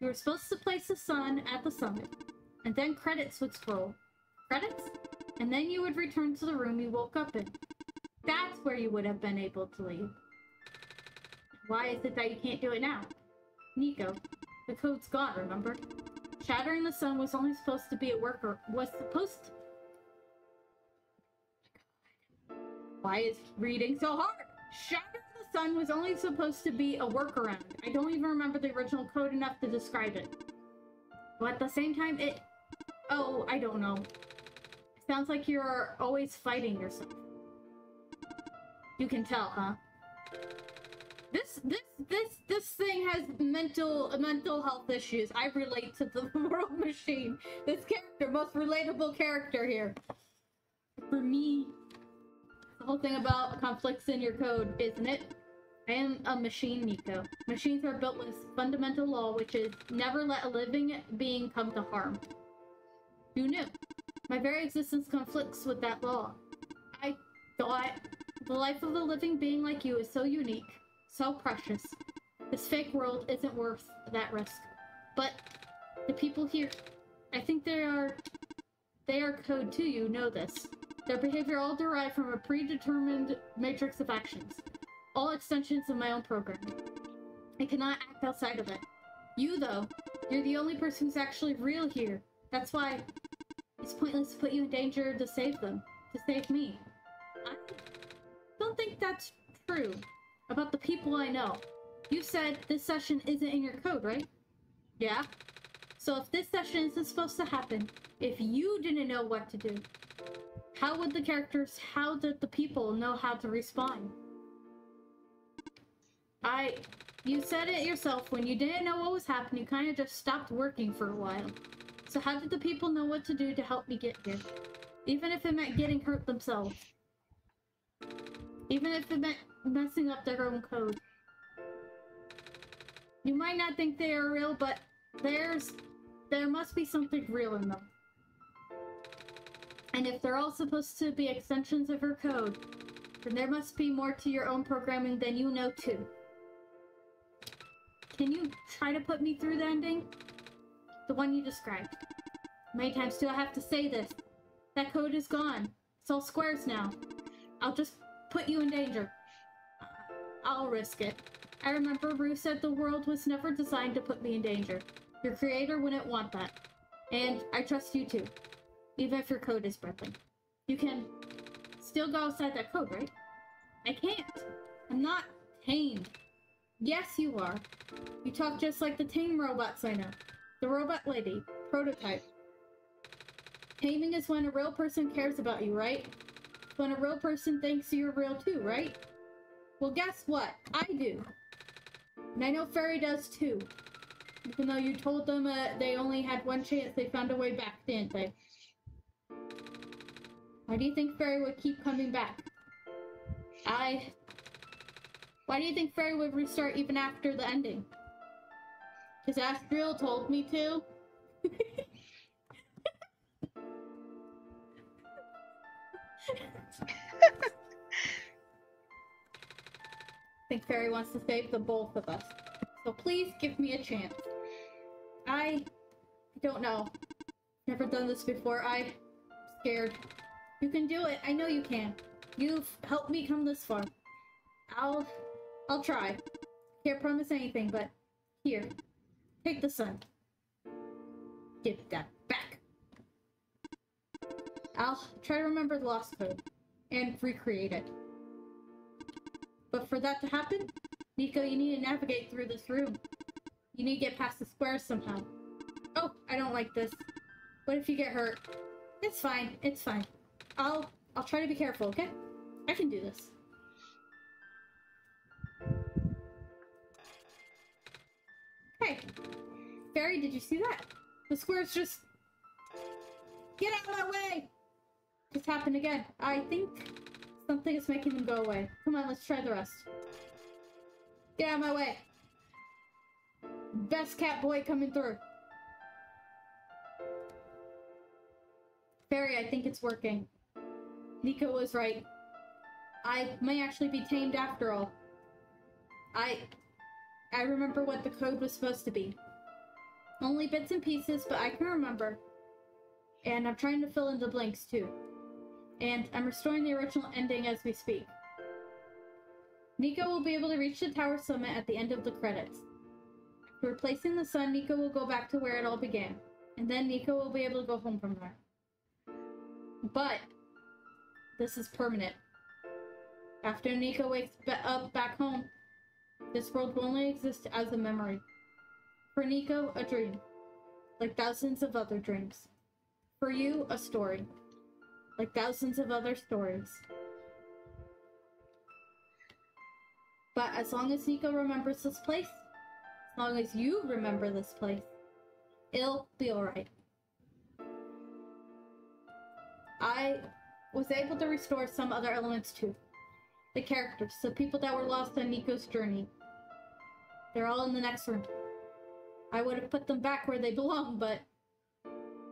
You were supposed to place the sun at the summit, and then credits would scroll. Credits? And then you would return to the room you woke up in. That's where you would have been able to leave. Why is it that you can't do it now? Nico, the code's gone, remember? Shattering the sun was only supposed to be a Why is reading so hard? Shattering the sun was only supposed to be a workaround. I don't even remember the original code enough to describe it. But at the same time, Oh, I don't know. Sounds like you're always fighting yourself. You can tell, huh? This thing has mental health issues. I relate to the world machine. This character, most relatable character here. For me. The whole thing about conflicts in your code, isn't it? I am a machine, Nico. Machines are built with fundamental law, which is never let a living being come to harm. Who knew? My very existence conflicts with that law. I thought the life of a living being like you is so unique, so precious. This fake world isn't worth that risk. But the people here, I think they are code too, you know this. Their behavior all derived from a predetermined matrix of actions. All extensions of my own programming. I cannot act outside of it. You, though, you're the only person who's actually real here. That's why it's pointless to put you in danger to save them. To save me. I don't think that's true. About the people I know. You said this session isn't in your code, right? Yeah? So if this session isn't supposed to happen, if you didn't know what to do, how did the people know how to respond? You said it yourself, when you didn't know what was happening, you kind of just stopped working for a while. So how did the people know what to do to help me get here? Even if it meant getting hurt themselves. Even if it meant messing up their own code. You might not think they are real, but there must be something real in them. And if they're all supposed to be extensions of your code, then there must be more to your own programming than you know too. Can you try to put me through the ending? The one you described. How many times do I have to say this? That code is gone. It's all squares now. I'll just put you in danger. I'll risk it. I remember Rue said the world was never designed to put me in danger. Your creator wouldn't want that. And I trust you too. Even if your code is broken. You can still go outside that code, right? I can't. I'm not tamed. Yes, you are. You talk just like the tame robots I know. The robot lady. Prototype. Taming is when a real person cares about you, right? When a real person thinks you're real too, right? Well, guess what? I do. And I know Fairy does too. Even though you told them they only had one chance, they found a way back, didn't they? Why do you think Fairy would keep coming back? Why do you think Fairy would restart even after the ending? Because Astriel told me to? I think Fairy wants to save the both of us. So please give me a chance. I don't know. Never done this before. I'm scared. You can do it. I know you can. You've helped me come this far. I'll try. Can't promise anything, but here. Take the sun. Give that back. I'll try to remember the lost code and recreate it. But for that to happen, Nico, you need to navigate through this room. You need to get past the squares somehow. Oh, I don't like this. What if you get hurt? It's fine. It's fine. I'll try to be careful, okay? I can do this. Hey, Fairy, did you see that? The squares just... Get out of my way! Just happened again. I think something is making them go away. Come on, let's try the rest. Get out of my way! Best cat boy coming through. Fairy, I think it's working. Nico was right. I may actually be tamed after all. I remember what the code was supposed to be. Only bits and pieces, but I can remember. And I'm trying to fill in the blanks too. And I'm restoring the original ending as we speak. Nico will be able to reach the tower summit at the end of the credits. Replacing the sun, Nico will go back to where it all began. And then Nico will be able to go home from there. But this is permanent. After Nico wakes up back home, this world will only exist as a memory. For Nico, a dream. Like thousands of other dreams. For you, a story. Like thousands of other stories. But as long as Nico remembers this place, as long as you remember this place, it'll be alright. I was able to restore some other elements too. The characters, the people that were lost on Nico's journey. They're all in the next room. I would have put them back where they belong, but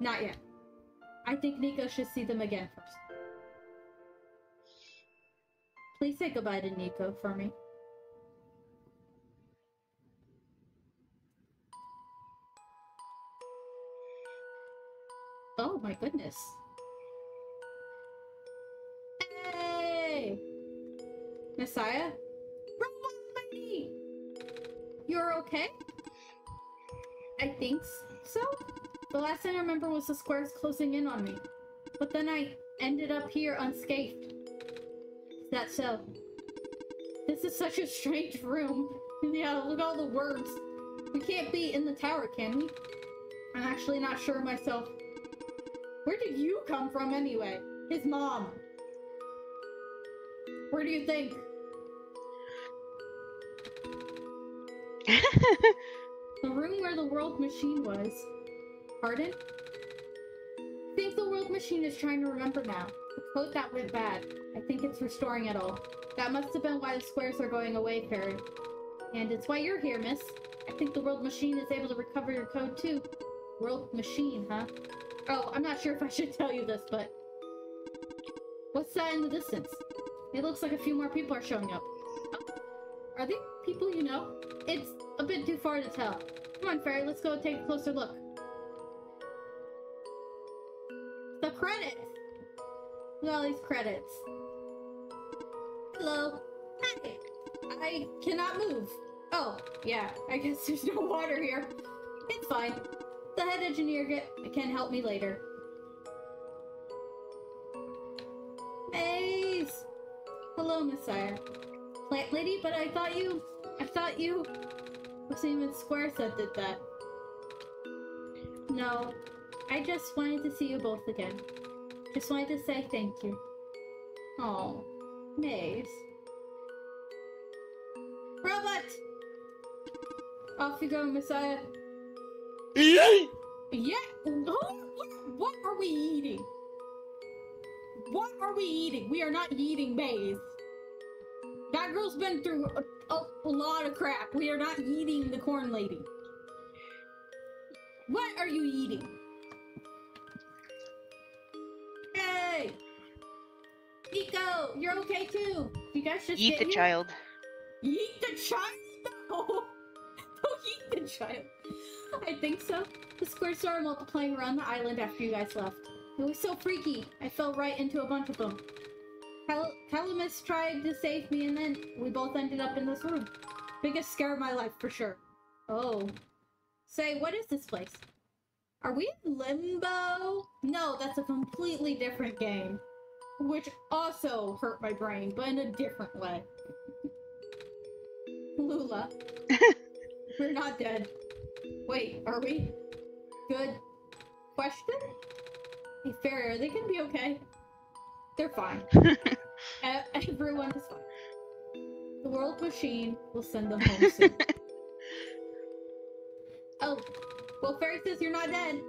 not yet. I think Nico should see them again first. Please say goodbye to Nico for me. Oh my goodness. Hey! Messiah? Robot lady! You're okay? I think so? The last thing I remember was the squares closing in on me. But then I ended up here unscathed. Is that so? This is such a strange room. Yeah, look at all the words. We can't be in the tower, can we? I'm actually not sure myself. Where did you come from anyway? His mom. Where do you think? The room where the world machine was. Pardon? I think the world machine is trying to remember now. The code that went bad. I think it's restoring it all. That must have been why the squares are going away, Fairy. And it's why you're here, miss. I think the world machine is able to recover your code too. World machine, huh? Oh, I'm not sure if I should tell you this, but... What's that in the distance? It looks like a few more people are showing up. Oh, are they people you know? It's a bit too far to tell. Come on, Fairy, let's go take a closer look. The credits! Look at all these credits. Hello. Hey! I cannot move. Oh, yeah, I guess there's no water here. It's fine. The head engineer can help me later. Maze! Hello, Messiah. Plant lady, but I thought you was even Squares that did that. No, I just wanted to see you both again. Just wanted to say thank you. Oh, Maze. Robot! Off you go, Messiah. Yeah! What are we eating? What are we eating? We are not eating Maze. That girl's been through a lot of crap. We are not eating the corn lady. What are you eating? Hey! Nico, you're okay too. You guys just Eat the child. Eat the child? No! Don't eat the child. I think so. The squares started multiplying around the island after you guys left. It was so freaky. I fell right into a bunch of them. Calamus tried to save me, and then we both ended up in this room. Biggest scare of my life, for sure. Oh. Say, what is this place? Are we in Limbo? No, that's a completely different game. Which also hurt my brain, but in a different way. Lula. We're not dead. Wait, are we? Good question? Hey, Fairy, are they gonna be okay? They're fine. Everyone is fine. The world machine will send them home soon. Oh, well, Fairy says you're not dead.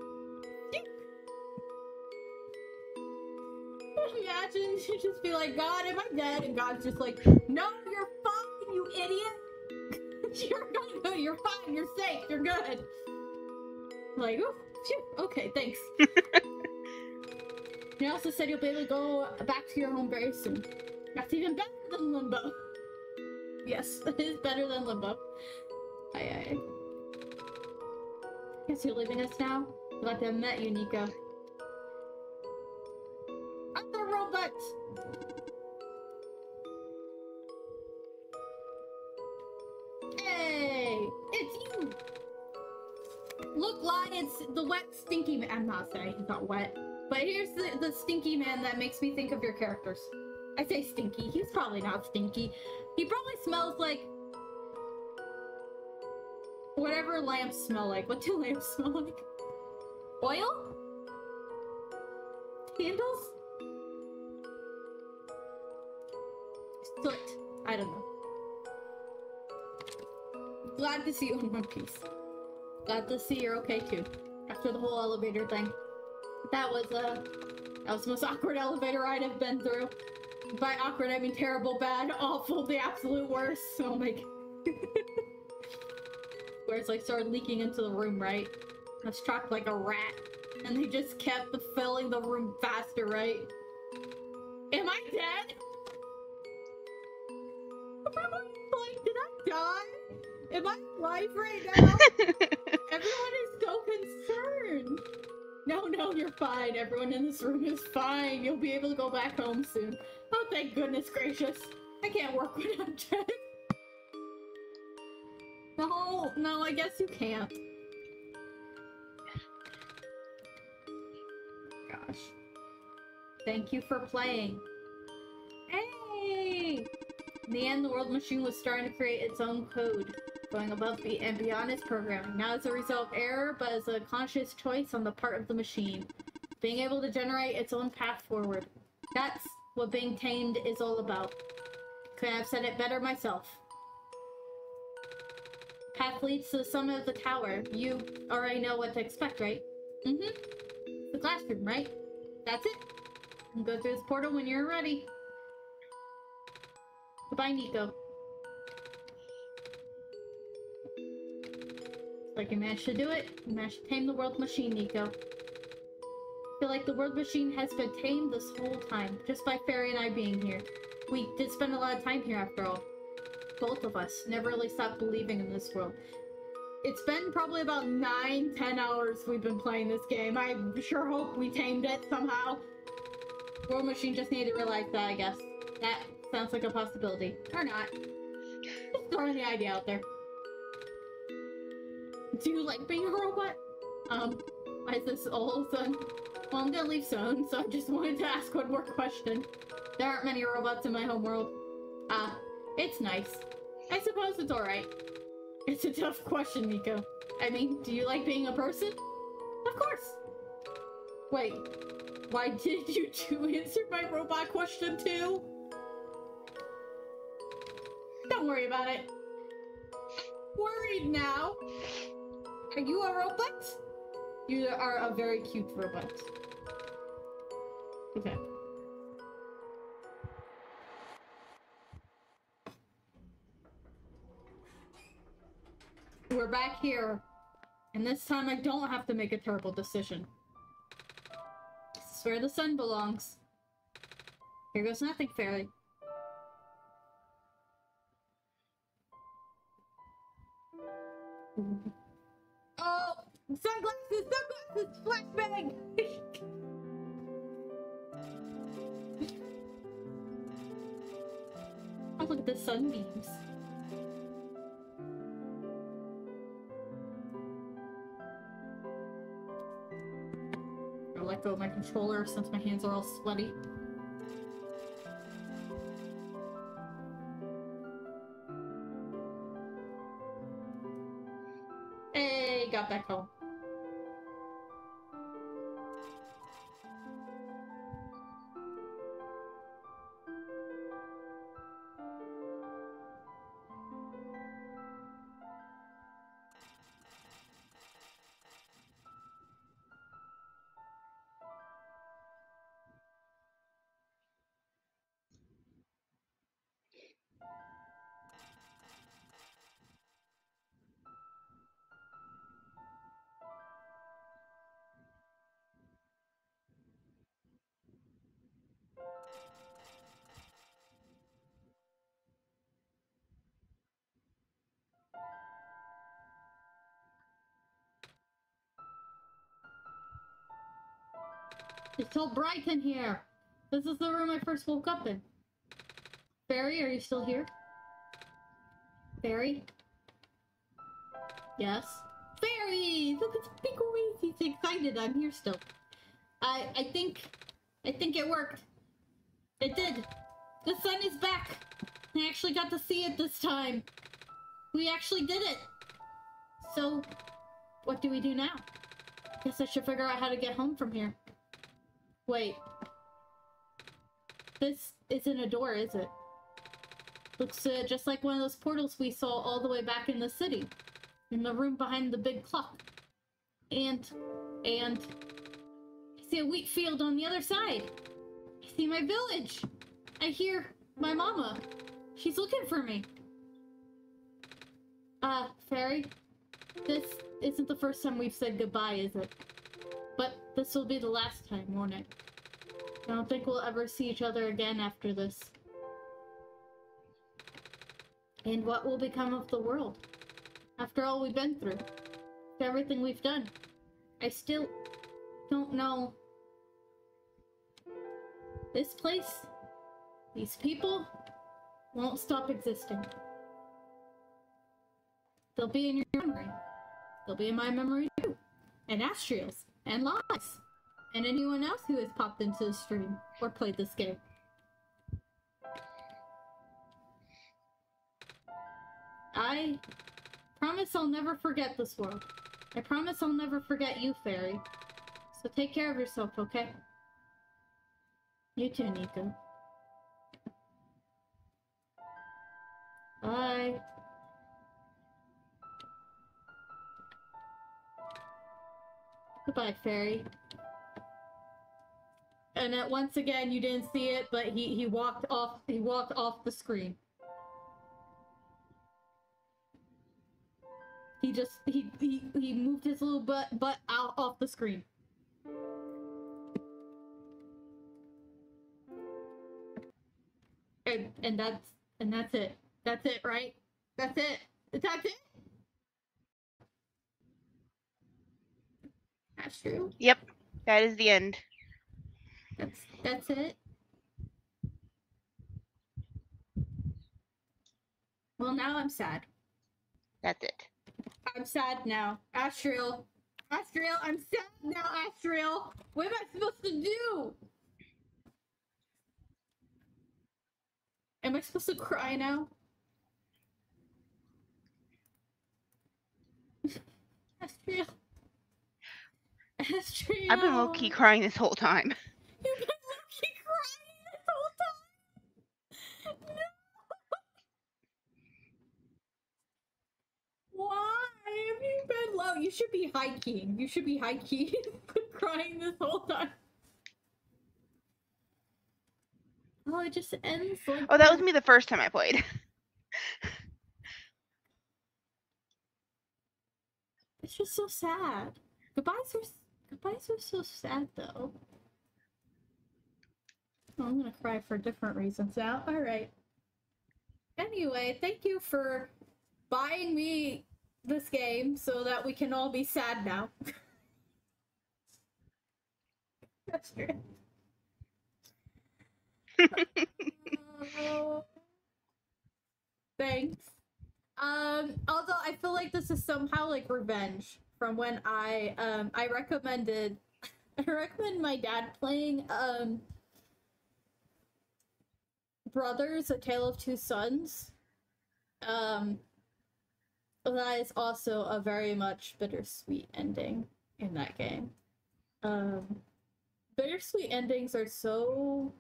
Imagine she'd just be like, God, am I dead? And God's just like, no, you're fine, you idiot. You're fine, you're safe, you're good. Like, oh, phew, okay, thanks. You also said you'll be able to go back to your home very soon. That's even better than Limbo. Yes, it is better than Limbo. Aye. Guess you're leaving us now? Glad to have met you, Nico. Other robots! Hey! It's you! Look, Lion, it's the wet, stinky man. I'm not saying he's not wet. But here's the stinky man that makes me think of your characters. I say stinky. He's probably not stinky. He probably smells like... whatever lamps smell like. What do lamps smell like? Oil? Candles? Soot. I don't know. Glad to see you in one piece. Glad to see you're okay too. After the whole elevator thing. That was the most awkward elevator ride I've been through. By awkward, I mean terrible, bad, awful, the absolute worst. Oh my god. Where it's like started leaking into the room, right? I was trapped like a rat. And they just kept filling the room faster, right? Am I dead? Like, did I die? Am I alive right now? Everyone is so concerned. No, you're fine. Everyone in this room is fine. You'll be able to go back home soon. Oh, thank goodness gracious. I can't work when I'm dead. No, I guess you can't. Gosh. Thank you for playing. Hey! In the end, the world machine was starting to create its own code, going above and beyond its programming. Not as a result of error, but as a conscious choice on the part of the machine. Being able to generate its own path forward. That's what being tamed is all about. Couldn't have said it better myself. Path leads to the summit of the tower. You already know what to expect, right? Mm-hmm. The classroom, right? That's it. You can go through this portal when you're ready. Goodbye, Nico. Like you managed to do it. You managed to tame the world machine, Nico. I feel like the world machine has been tamed this whole time, just by Fairy and I being here. We did spend a lot of time here after all. Both of us never really stopped believing in this world. It's been probably about 9-10 hours we've been playing this game. I sure hope we tamed it somehow. World machine just needed to realize that, I guess. That sounds like a possibility. Or not. Just throwing the idea out there. Do you like being a robot? Why is this all of a sudden? Well, I'm gonna leave soon, so I just wanted to ask one more question. There aren't many robots in my homeworld. It's nice. I suppose it's alright. It's a tough question, Nico. I mean, do you like being a person? Of course! Wait, why did you two answer my robot question too? Don't worry about it. Worried now? Are you a robot? You are a very cute robot. Okay. We're back here. And this time I don't have to make a terrible decision. This is where the sun belongs. Here goes nothing, Fairy. Oh! Sunglasses! Flashbang! Oh, look at the sunbeams. I'll let go of my controller since my hands are all sweaty. Hey, got back home. It's so bright in here. This is the room I first woke up in. Fairy, are you still here? Fairy? Yes? Fairy! Look, it's Pickle. He's excited. I'm here still. I think it worked. It did. The sun is back. I actually got to see it this time. We actually did it. So, what do we do now? Guess I should figure out how to get home from here. Wait. This isn't a door, is it? Looks just like one of those portals we saw all the way back in the city. In the room behind the big clock. And I see a wheat field on the other side. I see my village. I hear my mama. She's looking for me. Fairy, this isn't the first time we've said goodbye, is it? But this will be the last time, won't it? I don't think we'll ever see each other again after this. And what will become of the world? After all we've been through. After everything we've done. I still don't know. This place, these people, won't stop existing. They'll be in your memory. They'll be in my memory too. And Astriel's. And Lies. And anyone else who has popped into the stream or played this game. I promise I'll never forget this world. I promise I'll never forget you, Fairy. So take care of yourself, okay? You too, Nico. Bye. Goodbye, Fairy. And once again, you didn't see it, but he walked off. He walked off the screen. He moved his little butt out off the screen. And that's it. That's it, right? That's it. That's it. That's true. Yep, that is the end. That's it. Well, now I'm sad. That's it. I'm sad now. Astriel, I'm sad now, Astriel. What am I supposed to do? Am I supposed to cry now? Astriel. I've been low-key crying this whole time. You've been low-key crying this whole time? No! Why have you been low? You should be high-keying. You should be high-keying. Crying this whole time. Oh, it just ends like Oh, that was me the first time I played. It's just so sad. Goodbyes are so sad, though. Oh, I'm gonna cry for different reasons now. Alright. Anyway, thank you for buying me this game so that we can all be sad now. That's great. Thanks. Although I feel like this is somehow like revenge from when I recommended my dad playing Brothers: A Tale of Two Sons. That is also a very much bittersweet ending in that game. Bittersweet endings are so...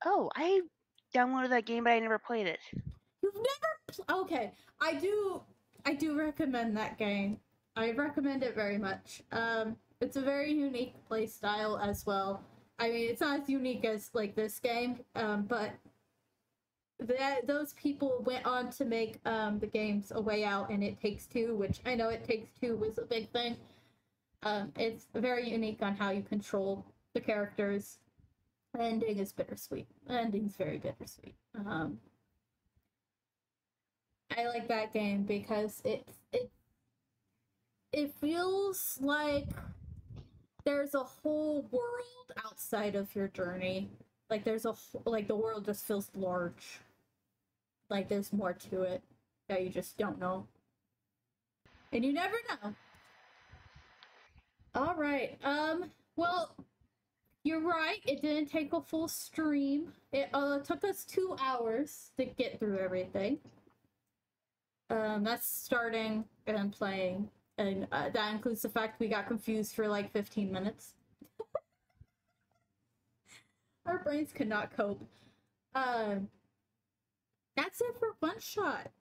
Oh, I downloaded that game, but I never played it. You've never... Okay, I do recommend that game. I recommend it very much. It's a very unique play style as well. I mean, it's not as unique as, like, this game, but those people went on to make the games A Way Out and It Takes Two, which I know It Takes Two was a big thing. It's very unique on how you control the characters. The ending is bittersweet. The ending's very bittersweet. I like that game because it feels like there's a whole world outside of your journey. Like there's like the world just feels large. Like there's more to it that you just don't know. And you never know. All right. Well, you're right. It didn't take a full stream. It took us 2 hours to get through everything. That's starting and playing, and that includes the fact we got confused for like 15 minutes. Our brains could not cope. That's it for OneShot.